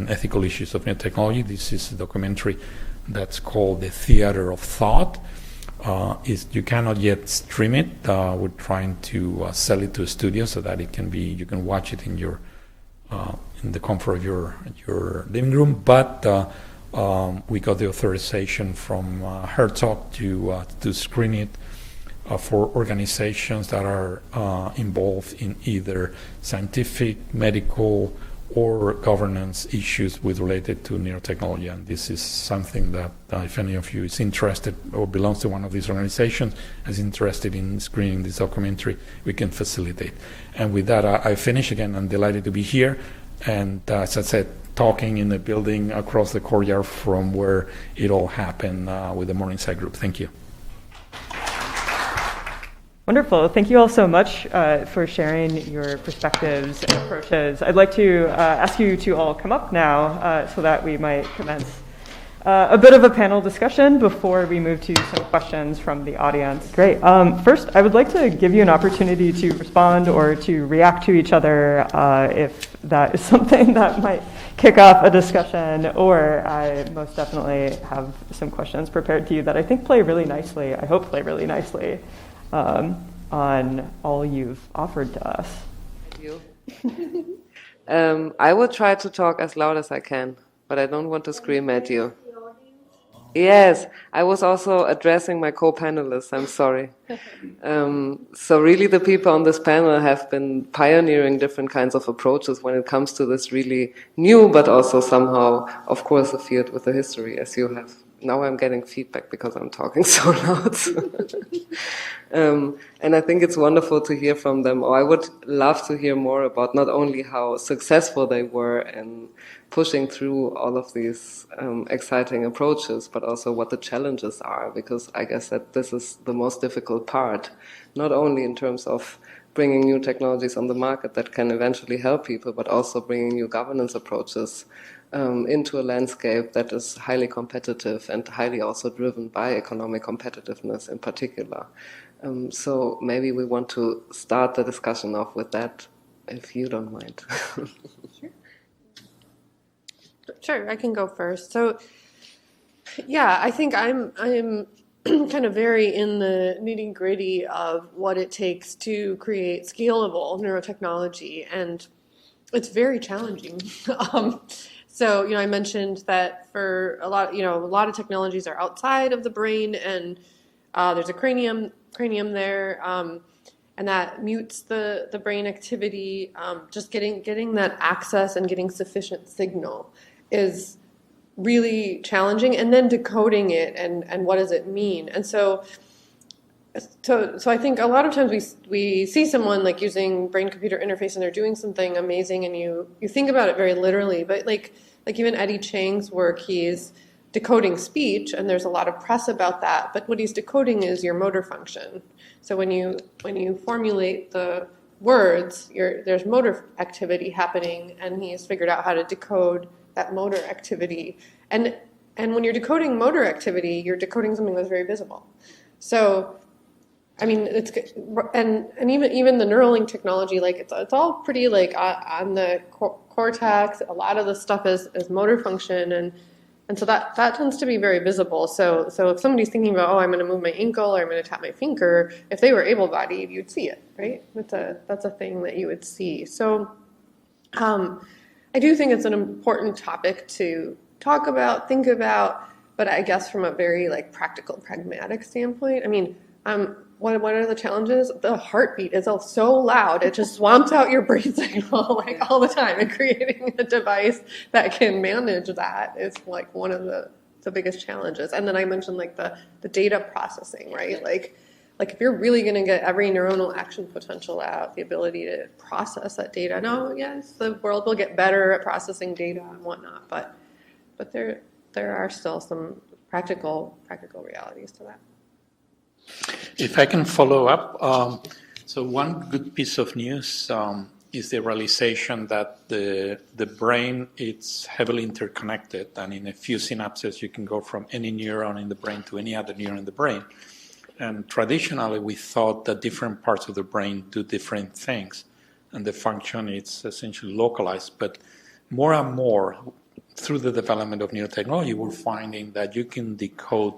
ethical issues of neurotechnology. This is a documentary that's called The Theater of Thought. You cannot yet stream it. We're trying to sell it to a studio so that it can be, you can watch it in your in the comfort of your living room. But we got the authorization from Herzog to screen it for organizations that are involved in either scientific, medical, or governance issues related to neurotechnology. And this is something that if any of you is interested or belongs to one of these organizations, is interested in screening this documentary, we can facilitate. And with that, I finish again. I'm delighted to be here. And as I said, talking in the building across the courtyard from where it all happened with the Morningside Group. Thank you. Wonderful. Thank you all so much for sharing your perspectives and approaches. I'd like to ask you to all come up now so that we might commence a bit of a panel discussion before we move to some questions from the audience. Great. First, I would like to give you an opportunity to respond or to react to each other if that is something that might kick off a discussion, or I most definitely have some questions prepared to you that I think play really nicely, I hope play really nicely, on all you've offered to us. Thank you. I will try to talk as loud as I can, but I don't want to scream at you. Yes, I was also addressing my co-panelists, I'm sorry. So really the people on this panel have been pioneering different kinds of approaches when it comes to this really new, but also somehow, of course, a field with a history, as you have. Now I'm getting feedback because I'm talking so loud. And I think it's wonderful to hear from them. Or I would love to hear more about not only how successful they were in pushing through all of these exciting approaches, but also what the challenges are, because I guess that this is the most difficult part, not only in terms of bringing new technologies on the market that can eventually help people, but also bringing new governance approaches into a landscape that is highly competitive and highly also driven by economic competitiveness in particular. So maybe we want to start the discussion off with that, if you don't mind. Sure, I can go first. So, yeah, I think I'm kind of very in the nitty-gritty of what it takes to create scalable neurotechnology, and it's very challenging. So, I mentioned that for a lot of technologies are outside of the brain, and there's a cranium there, and that mutes the brain activity. Just getting that access and getting sufficient signal is really challenging, and then decoding it and what does it mean. And so I think a lot of times we see someone like using brain-computer interface and they're doing something amazing, and you think about it very literally. But like even Eddie Chang's work, he's decoding speech, and there's a lot of press about that. But what he's decoding is your motor function. So when you formulate the words, there's motor activity happening, and he's figured out how to decode that motor activity. And when you're decoding motor activity, you're decoding something that's very visible. So, I mean, it's and even the Neuralink technology, like it's all pretty like on the cortex. A lot of the stuff is motor function, and so that tends to be very visible. So if somebody's thinking about, oh, I'm going to move my ankle or I'm going to tap my finger, if they were able-bodied, you'd see it, right? That's a thing that you would see. So I do think it's an important topic to talk about, think about, but I guess from a very like practical, pragmatic standpoint, I mean, what are the challenges? The heartbeat is so loud, it just swamps out your brain signal like all the time, and creating a device that can manage that is like one of the biggest challenges. And then I mentioned like the data processing, right? Like if you're really going to get every neuronal action potential out, the ability to process that data. No, yes, the world will get better at processing data and whatnot, but there are still some practical realities to that. If I can follow up, so one good piece of news is the realization that the brain is heavily interconnected, and in a few synapses you can go from any neuron in the brain to any other neuron in the brain. And traditionally we thought that different parts of the brain do different things, and the function is essentially localized. But more and more, through the development of neurotechnology, we're finding that you can decode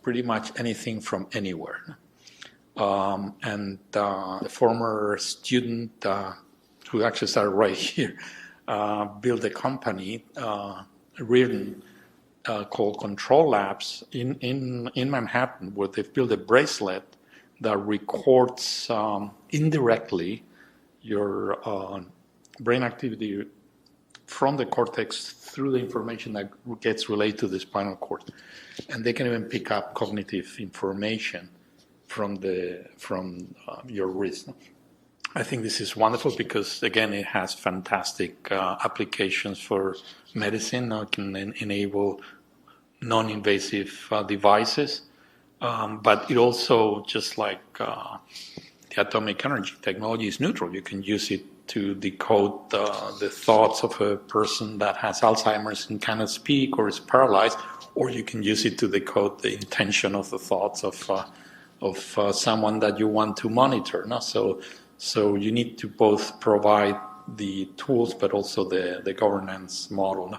pretty much anything from anywhere. And a former student who actually started right here built a company written called Control Labs in Manhattan, where they've built a bracelet that records indirectly your brain activity from the cortex through the information that gets relayed to the spinal cord. And they can even pick up cognitive information from your wrist. I think this is wonderful because, again, it has fantastic applications for medicine. It can enable non-invasive devices, but it also, just like the atomic energy technology is neutral. You can use it to decode the thoughts of a person that has Alzheimer's and cannot speak or is paralyzed, or you can use it to decode the intention of the thoughts of someone that you want to monitor. No? So you need to both provide the tools, but also the governance model.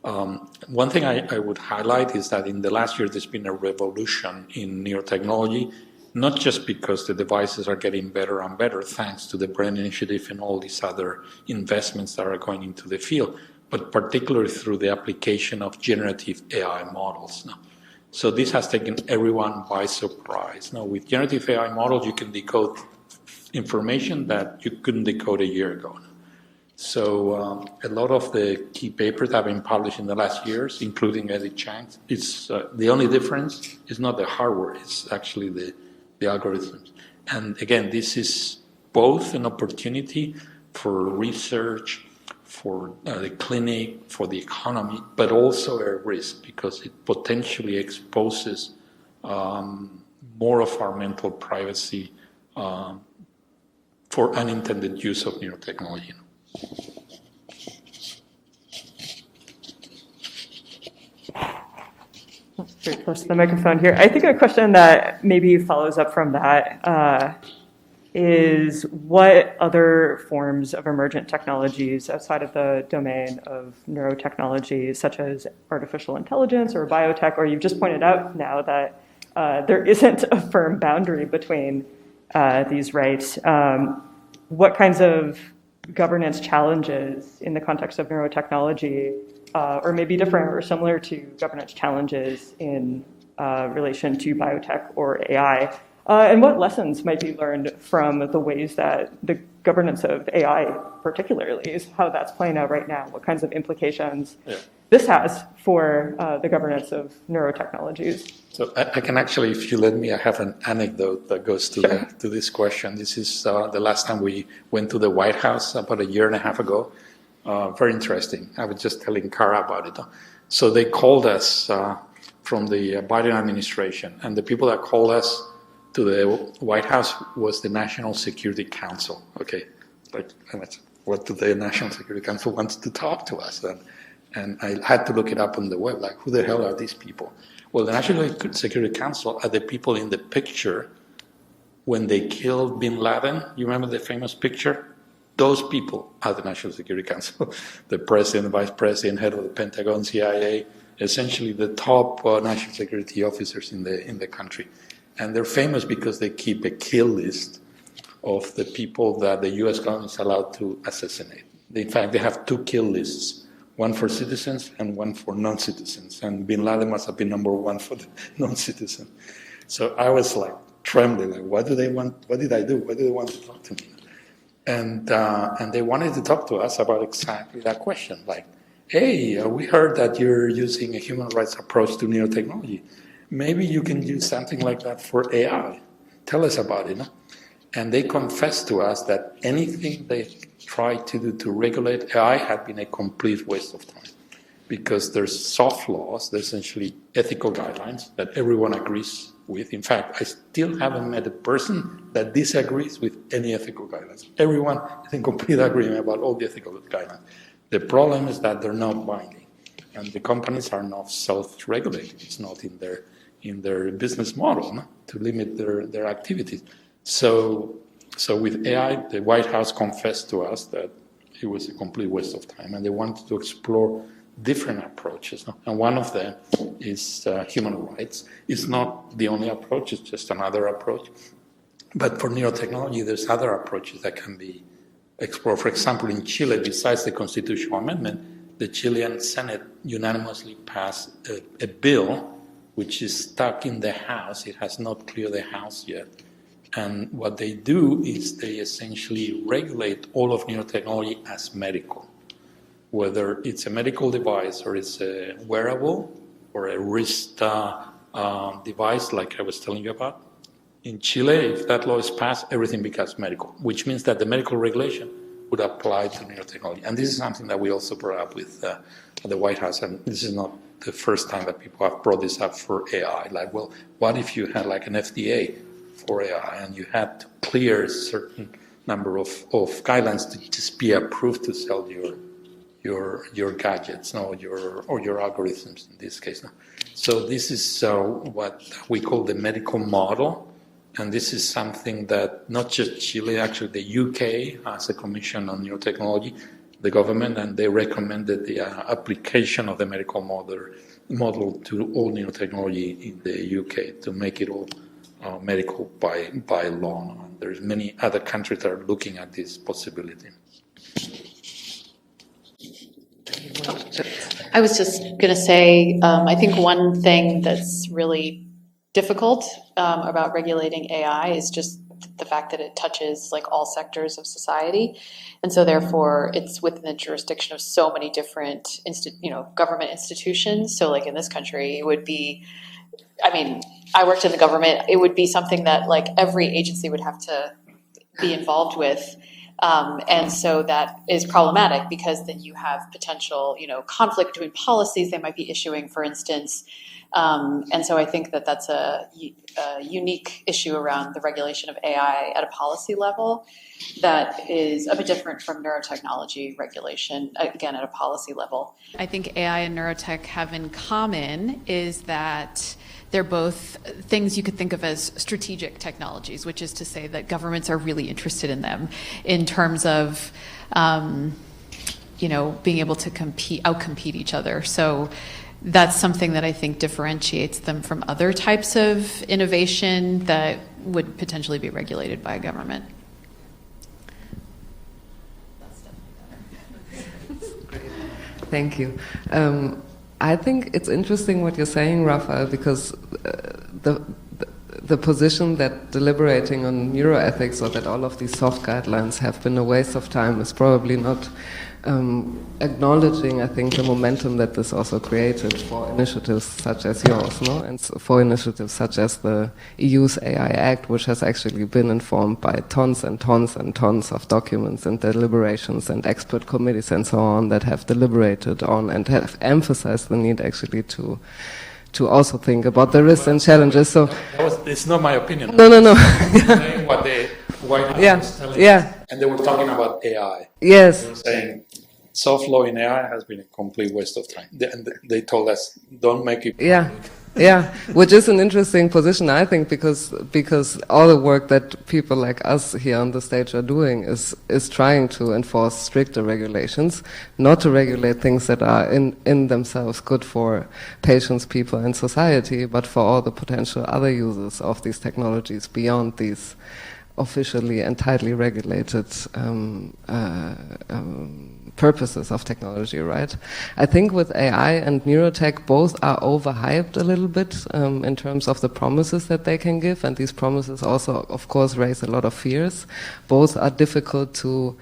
One thing I would highlight is that in the last year there's been a revolution in neurotechnology, not just because the devices are getting better and better thanks to the Brain Initiative and all these other investments that are going into the field, but particularly through the application of generative AI models now. So this has taken everyone by surprise. Now, with generative AI models, you can decode information that you couldn't decode a year ago. So a lot of the key papers that have been published in the last years, including Eddie Chang's, it's the only difference is not the hardware, it's actually the algorithms. And again, this is both an opportunity for research, for the clinic, for the economy, but also a risk because it potentially exposes more of our mental privacy for unintended use of neurotechnology. Very close to the microphone here. I think a question that maybe follows up from that is what other forms of emergent technologies outside of the domain of neurotechnology, such as artificial intelligence or biotech, or you've just pointed out now that there isn't a firm boundary between these rights. What kinds of governance challenges in the context of neurotechnology or maybe different or similar to governance challenges in relation to biotech or AI? And what lessons might be learned from the ways that the governance of AI particularly is how that's playing out right now? What kinds of implications this has for the governance of neurotechnologies? So I can actually, if you let me, I have an anecdote that goes to to this question. This is the last time we went to the White House about a year and a half ago. Very interesting. I was just telling Khara about it. So they called us from the Biden administration, and the people that called us to the White House was the National Security Council. Okay, like, what do the National Security Council want to talk to us? And I had to look it up on the web, like, who the hell are these people? Well, the National Security Council are the people in the picture when they killed bin Laden. You remember the famous picture? Those people are the National Security Council. The president, the vice president, head of the Pentagon, CIA, essentially the top national security officers in the country. And they're famous because they keep a kill list of the people that the US government is allowed to assassinate. In fact, they have 2 kill lists, one for citizens and one for non-citizens. And bin Laden must have been number 1 for the non-citizen. So I was like trembling, like, what do they want? What did I do? What do they want to talk to me? And they wanted to talk to us about exactly that question, like, hey, we heard that you're using a human rights approach to neurotechnology. Maybe you can use something like that for AI. Tell us about it. No? And they confessed to us that anything they tried to do to regulate AI had been a complete waste of time, because there's soft laws, there's essentially ethical guidelines that everyone agrees with. In fact, I still haven't met a person that disagrees with any ethical guidelines. Everyone is in complete agreement about all the ethical guidelines. The problem is that they're not binding, and the companies are not self-regulating. It's not in their business model, no, to limit their activities. So with AI, the White House confessed to us that it was a complete waste of time, and they wanted to explore different approaches. No? And one of them is human rights. It's not the only approach, it's just another approach. But for neurotechnology, there's other approaches that can be explored. For example, in Chile, besides the constitutional amendment, the Chilean Senate unanimously passed a bill which is stuck in the House. It has not cleared the House yet. And what they do is they essentially regulate all of neurotechnology as medical, whether it's a medical device or it's a wearable or a wrist device like I was telling you about. In Chile, if that law is passed, everything becomes medical, which means that the medical regulation would apply to neurotechnology. And this is something that we also brought up with the White House, and this is not the first time that people have brought this up for AI. Like, well, what if you had like an FDA for AI and you had to clear a certain number of guidelines to just be approved to sell your gadgets, no, or your algorithms in this case. No? So this is what we call the medical model. And this is something that not just Chile, actually the UK has a commission on neurotechnology, the government, and they recommended the application of the medical model to all neurotechnology in the UK to make it all medical by law. And there's many other countries that are looking at this possibility. I was just going to say, I think one thing that's really difficult about regulating AI is just the fact that it touches like all sectors of society, and so therefore it's within the jurisdiction of so many different government institutions. So like in this country, it would be, I mean, I worked in the government, it would be something that like every agency would have to be involved with. And so that is problematic because then you have potential, conflict between policies they might be issuing, for instance. And so I think that that's a unique issue around the regulation of AI at a policy level that is a bit different from neurotechnology regulation, again, at a policy level. I think AI and neurotech have in common is that they're both things you could think of as strategic technologies, which is to say that governments are really interested in them in terms of, being able to outcompete each other. So that's something that I think differentiates them from other types of innovation that would potentially be regulated by a government. Thank you. I think it's interesting what you're saying, Rafael, because the position that deliberating on neuroethics or that all of these soft guidelines have been a waste of time is probably not acknowledging, I think, the momentum that this also created for initiatives such as yours, no? And for initiatives such as the EU's AI Act, which has actually been informed by tons and tons and tons of documents and deliberations and expert committees and so on that have deliberated on and have emphasized the need actually to to also think about the risks and challenges. So it's not my opinion. no. Saying what the White House was telling us. And they were talking about AI. Yes. They were saying soft law in AI has been a complete waste of time. They told us, don't make it. Yeah, which is an interesting position, I think, because all the work that people like us here on the stage are doing is trying to enforce stricter regulations, not to regulate things that are in themselves good for patients, people, and society, but for all the potential other users of these technologies beyond these officially and tightly regulated purposes of technology, right? I think with AI and neurotech, both are overhyped a little bit in terms of the promises that they can give, and these promises also, of course, raise a lot of fears. Both are difficult to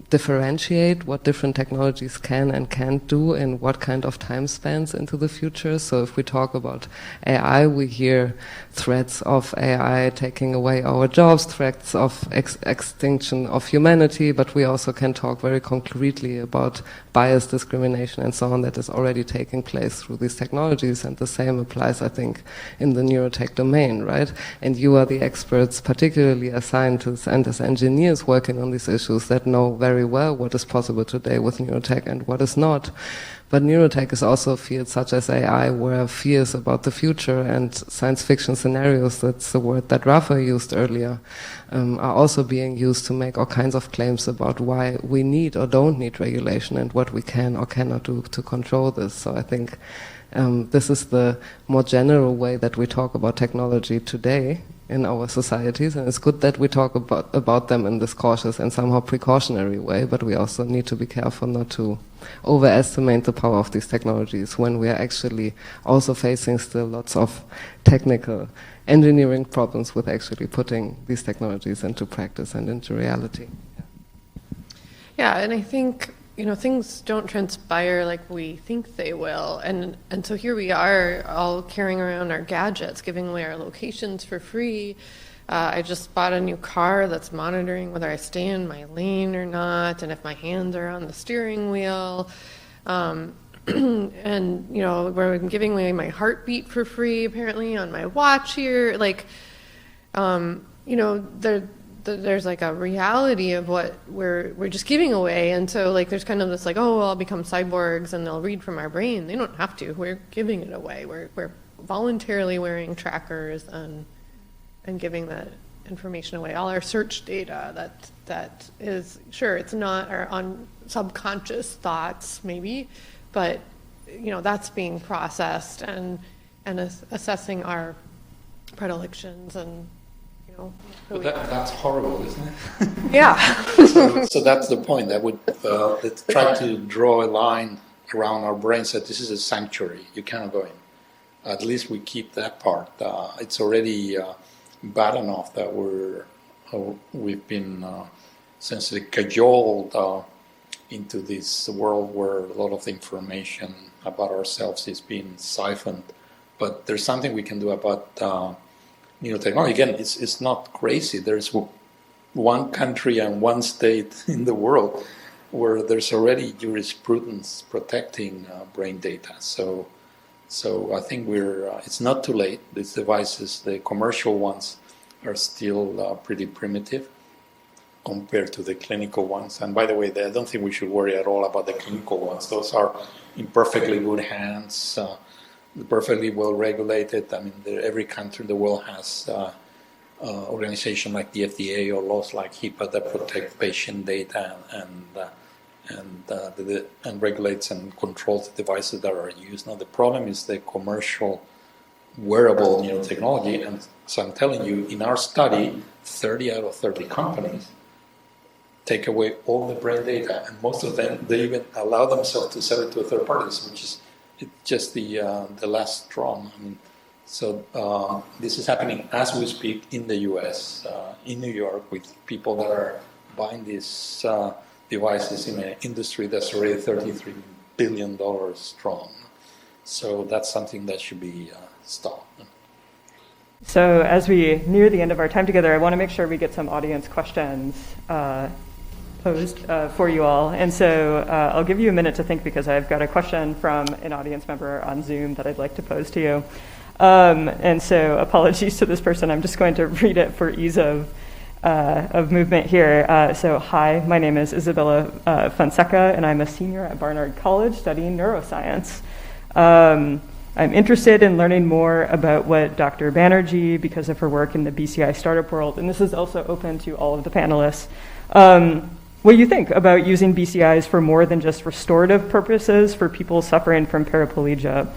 differentiate what different technologies can and can't do in what kind of time spans into the future. So if we talk about AI, we hear threats of AI taking away our jobs, threats of extinction of humanity, but we also can talk very concretely about bias, discrimination, and so on that is already taking place through these technologies, and the same applies, I think, in the neurotech domain, right? And you are the experts, particularly as scientists and as engineers working on these issues, that know very well what is possible today with neurotech and what is not. But neurotech is also a field such as AI, where fears about the future and science fiction scenarios, that's the word that Rafael used earlier, are also being used to make all kinds of claims about why we need or don't need regulation and what we can or cannot do to control this. So I think this is the more general way that we talk about technology today in our societies, and it's good that we talk about them in this cautious and somehow precautionary way, but we also need to be careful not to overestimate the power of these technologies when we are actually also facing still lots of technical engineering problems with actually putting these technologies into practice and into reality. Yeah, and I think, things don't transpire like we think they will. And so here we are all carrying around our gadgets, giving away our locations for free. I just bought a new car that's monitoring whether I stay in my lane or not, and if my hands are on the steering wheel. And, we're giving away my heartbeat for free, apparently, on my watch here. There's like a reality of what we're just giving away, and so there's kind of this I'll become cyborgs and they'll read from our brain. They don't have to. We're giving it away. We're voluntarily wearing trackers and giving that information away. All our search data that is, sure, it's not our subconscious thoughts maybe, but that's being processed and assessing our predilections and. But that's horrible, isn't it? Yeah. so that's the point. That would let's try to draw a line around our brains that this is a sanctuary. You cannot go in. At least we keep that part. It's already bad enough that we've been essentially cajoled into this world where a lot of the information about ourselves is being siphoned. But there's something we can do about neurotechnology. Again, it's not crazy. There's one country and one state in the world where there's already jurisprudence protecting brain data. So I think it's not too late. These devices, the commercial ones, are still pretty primitive compared to the clinical ones. And by the way, I don't think we should worry at all about the clinical ones. Those are in perfectly good hands. Perfectly well regulated. I mean, every country in the world has organization like the FDA or laws like HIPAA that protect patient data and regulates and controls the devices that are used. Now, the problem is the commercial wearable neurotechnology. And so I'm telling you, in our study, 30 out of 30 companies take away all the brain data, and most of them, they even allow themselves to sell it to a third parties, which is just the last straw. I mean, so this is happening as we speak in the U.S., in New York, with people that are buying these devices in an industry that's already $33 billion strong. So that's something that should be stopped. So as we near the end of our time together, I want to make sure we get some audience questions posed for you all. And so I'll give you a minute to think because I've got a question from an audience member on Zoom that I'd like to pose to you. And so apologies to this person. I'm just going to read it for ease of movement here. So hi, my name is Isabella Fonseca, and I'm a senior at Barnard College studying neuroscience. I'm interested in learning more about what Dr. Banerjee, because of her work in the BCI startup world, and this is also open to all of the panelists, what you think about using BCIs for more than just restorative purposes for people suffering from paraplegia.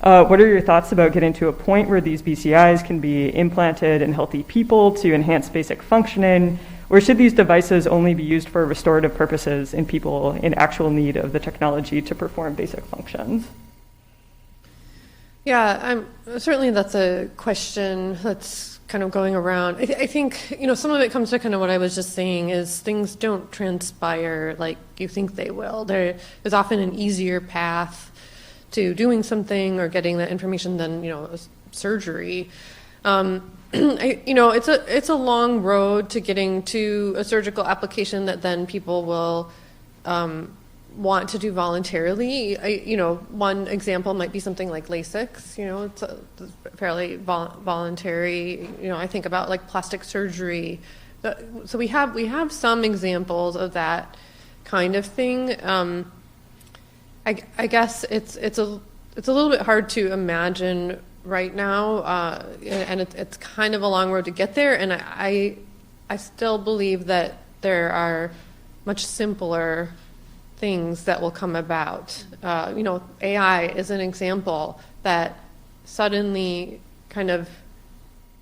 What are your thoughts about getting to a point where these BCIs can be implanted in healthy people to enhance basic functioning, or should these devices only be used for restorative purposes in people in actual need of the technology to perform basic functions? Yeah, certainly that's a question that's kind of going around. I think, some of it comes to kind of what I was just saying is things don't transpire like you think they will. There is often an easier path to doing something or getting that information than, surgery. It's a long road to getting to a surgical application that then people will want to do voluntarily. One example might be something like LASIK. It's fairly voluntary. I think about like plastic surgery. So we have some examples of that kind of thing. I guess it's a little bit hard to imagine right now, and it's kind of a long road to get there. And I still believe that there are much simpler things that will come about. AI is an example that suddenly kind of,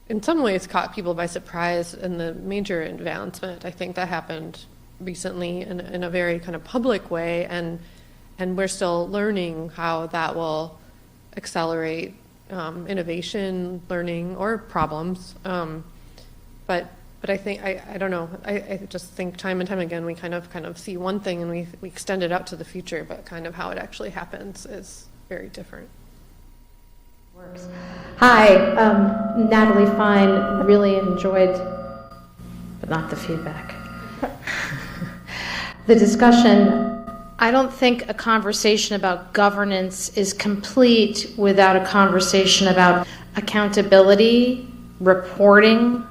in some ways, caught people by surprise in the major advancement. I think that happened recently in a very kind of public way, and we're still learning how that will accelerate innovation, learning, or problems. But I think, I don't know, I just think time and time again we kind of see one thing and we extend it out to the future, but kind of how it actually happens is very different. Works. Hi, Natalie Fine, really enjoyed, but not the feedback. The discussion. I don't think a conversation about governance is complete without a conversation about accountability, reporting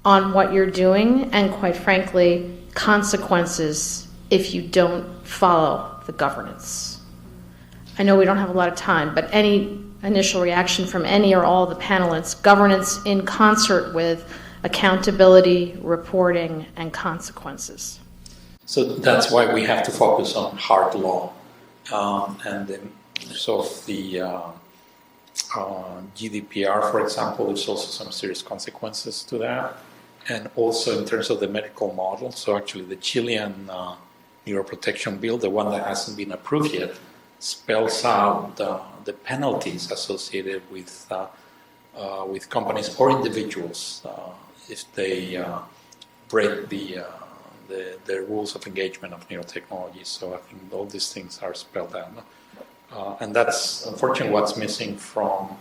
on what you're doing, and quite frankly, consequences if you don't follow the governance. I know we don't have a lot of time, but any initial reaction from any or all the panelists, governance in concert with accountability, reporting, and consequences. So that's why we have to focus on hard law, and then sort of the GDPR, for example, there's also some serious consequences to that. And also in terms of the medical model, so actually the Chilean neuroprotection bill, the one that hasn't been approved yet, spells out the penalties associated with companies or individuals if they break the rules of engagement of neurotechnology. So I think all these things are spelled out. And that's unfortunately what's missing from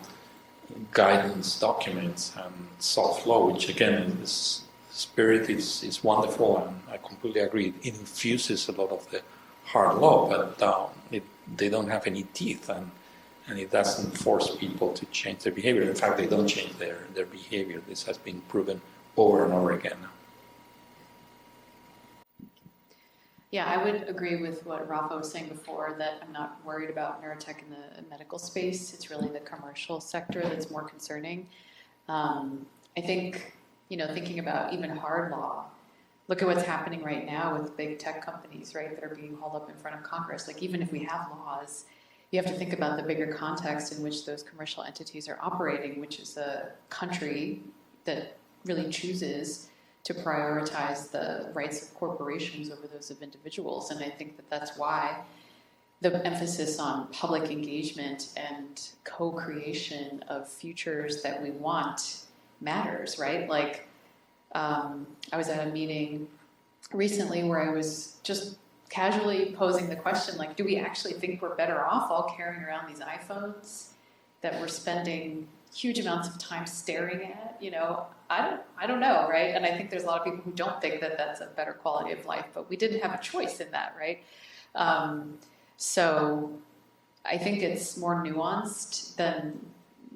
guidance documents and soft law, which again, this spirit is wonderful, and I completely agree. It infuses a lot of the hard law, but they don't have any teeth, and it doesn't force people to change their behavior. In fact, they don't change their behavior. This has been proven over and over again. Yeah, I would agree with what Rafa was saying before, that I'm not worried about neurotech in the medical space. It's really the commercial sector that's more concerning. I think, thinking about even hard law, look at what's happening right now with big tech companies, right, that are being hauled up in front of Congress. Like, even if we have laws, you have to think about the bigger context in which those commercial entities are operating, which is a country that really chooses to prioritize the rights of corporations over those of individuals. And I think that that's why the emphasis on public engagement and co-creation of futures that we want matters, right? Like, I was at a meeting recently where I was just casually posing the question, like, do we actually think we're better off all carrying around these iPhones that we're spending huge amounts of time staring at, I don't know, right? And I think there's a lot of people who don't think that that's a better quality of life, but we didn't have a choice in that, right? So I think it's more nuanced than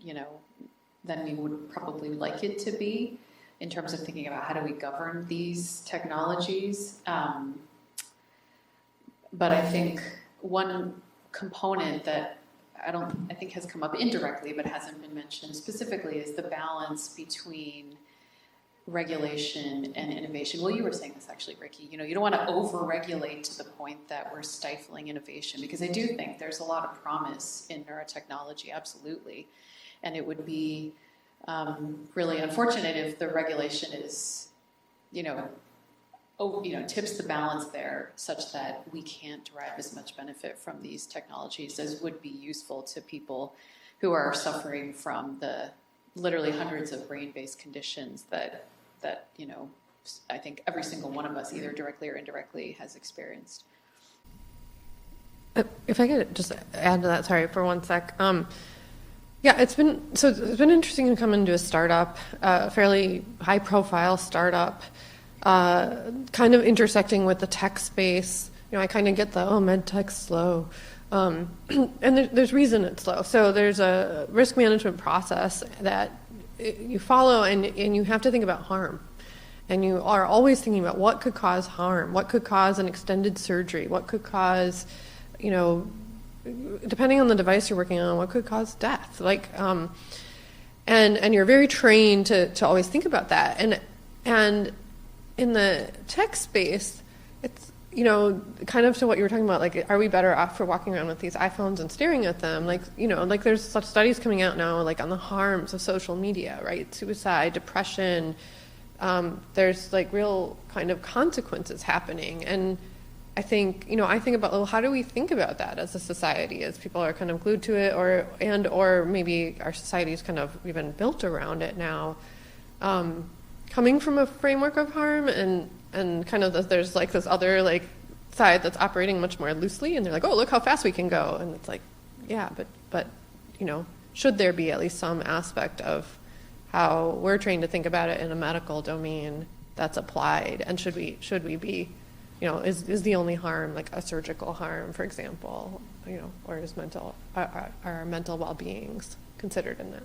we would probably like it to be in terms of thinking about how do we govern these technologies. But I think one component that I think has come up indirectly but hasn't been mentioned specifically is the balance between regulation and innovation. Well, you were saying this actually, Riki. You don't want to over-regulate to the point that we're stifling innovation, because I do think there's a lot of promise in neurotechnology, absolutely. And it would be really unfortunate if the regulation is, tips the balance there such that we can't derive as much benefit from these technologies as would be useful to people who are suffering from the literally hundreds of brain-based conditions that I think every single one of us, either directly or indirectly, has experienced. If I could just add to that, sorry, for one sec. It's been interesting to come into a startup, a fairly high-profile startup, kind of intersecting with the tech space. I kind of get the, med tech's slow. And there's reason it's slow. So there's a risk management process that you follow, and you have to think about harm. And you are always thinking about what could cause harm, what could cause an extended surgery, what could cause, depending on the device you're working on, what could cause death. And you're very trained to always think about that. And in the tech space, it's, kind of to what you were talking about, are we better off for walking around with these iPhones and staring at them? There's such studies coming out now, on the harms of social media, right? Suicide, depression. There's real kind of consequences happening. And I think about, well, how do we think about that as a society, as people are kind of glued to it, or maybe our society is kind of even built around it now, coming from a framework of harm, and kind of there's this other side that's operating much more loosely, and they're oh, look how fast we can go, and it's yeah, but should there be at least some aspect of how we're trained to think about it in a medical domain that's applied, and should we be, is the only harm a surgical harm, for example, or is our mental well-beings considered in that?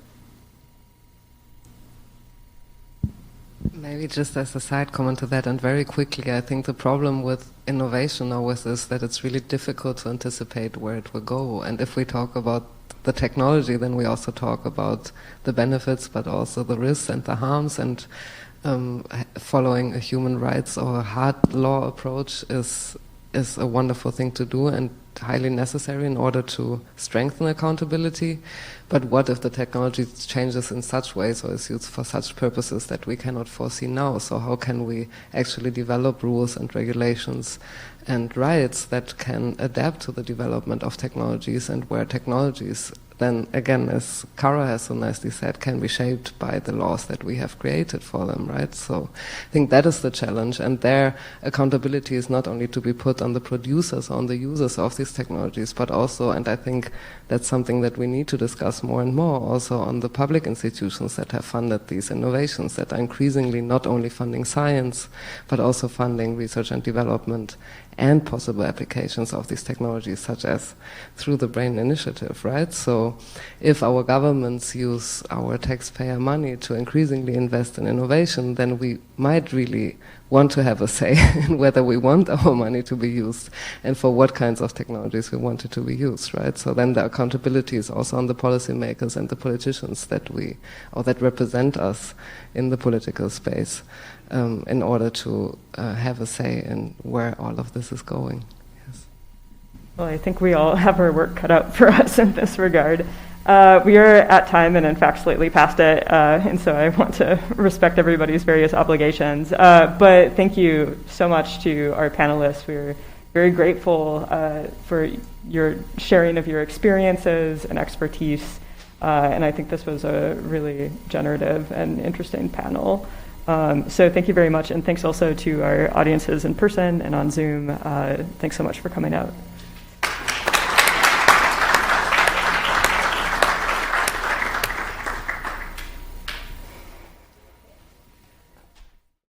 Maybe just as a side comment to that, and very quickly, I think the problem with innovation always is that it's really difficult to anticipate where it will go. And if we talk about the technology, then we also talk about the benefits, but also the risks and the harms. And following a human rights or a hard law approach is a wonderful thing to do and highly necessary in order to strengthen accountability. But what if the technology changes in such ways or is used for such purposes that we cannot foresee now? So how can we actually develop rules and regulations and rights that can adapt to the development of technologies, and where technologies then, again, as Khara has so nicely said, can be shaped by the laws that we have created for them, right? So I think that is the challenge, and their accountability is not only to be put on the producers, on the users of these technologies, but also, and I think that's something that we need to discuss more and more, also on the public institutions that have funded these innovations, that are increasingly not only funding science, but also funding research and development and possible applications of these technologies, such as through the Brain Initiative, right? So if our governments use our taxpayer money to increasingly invest in innovation, then we might really want to have a say in whether we want our money to be used and for what kinds of technologies we want it to be used, right? So then the accountability is also on the policymakers and the politicians that represent us in the political space, in order to have a say in where all of this is going. Yes. Well, I think we all have our work cut out for us in this regard. We are at time, and in fact slightly past it, and so I want to respect everybody's various obligations. But thank you so much to our panelists. We're very grateful for your sharing of your experiences and expertise, and I think this was a really generative and interesting panel. So thank you very much, and thanks also to our audiences in person and on Zoom. Thanks so much for coming out.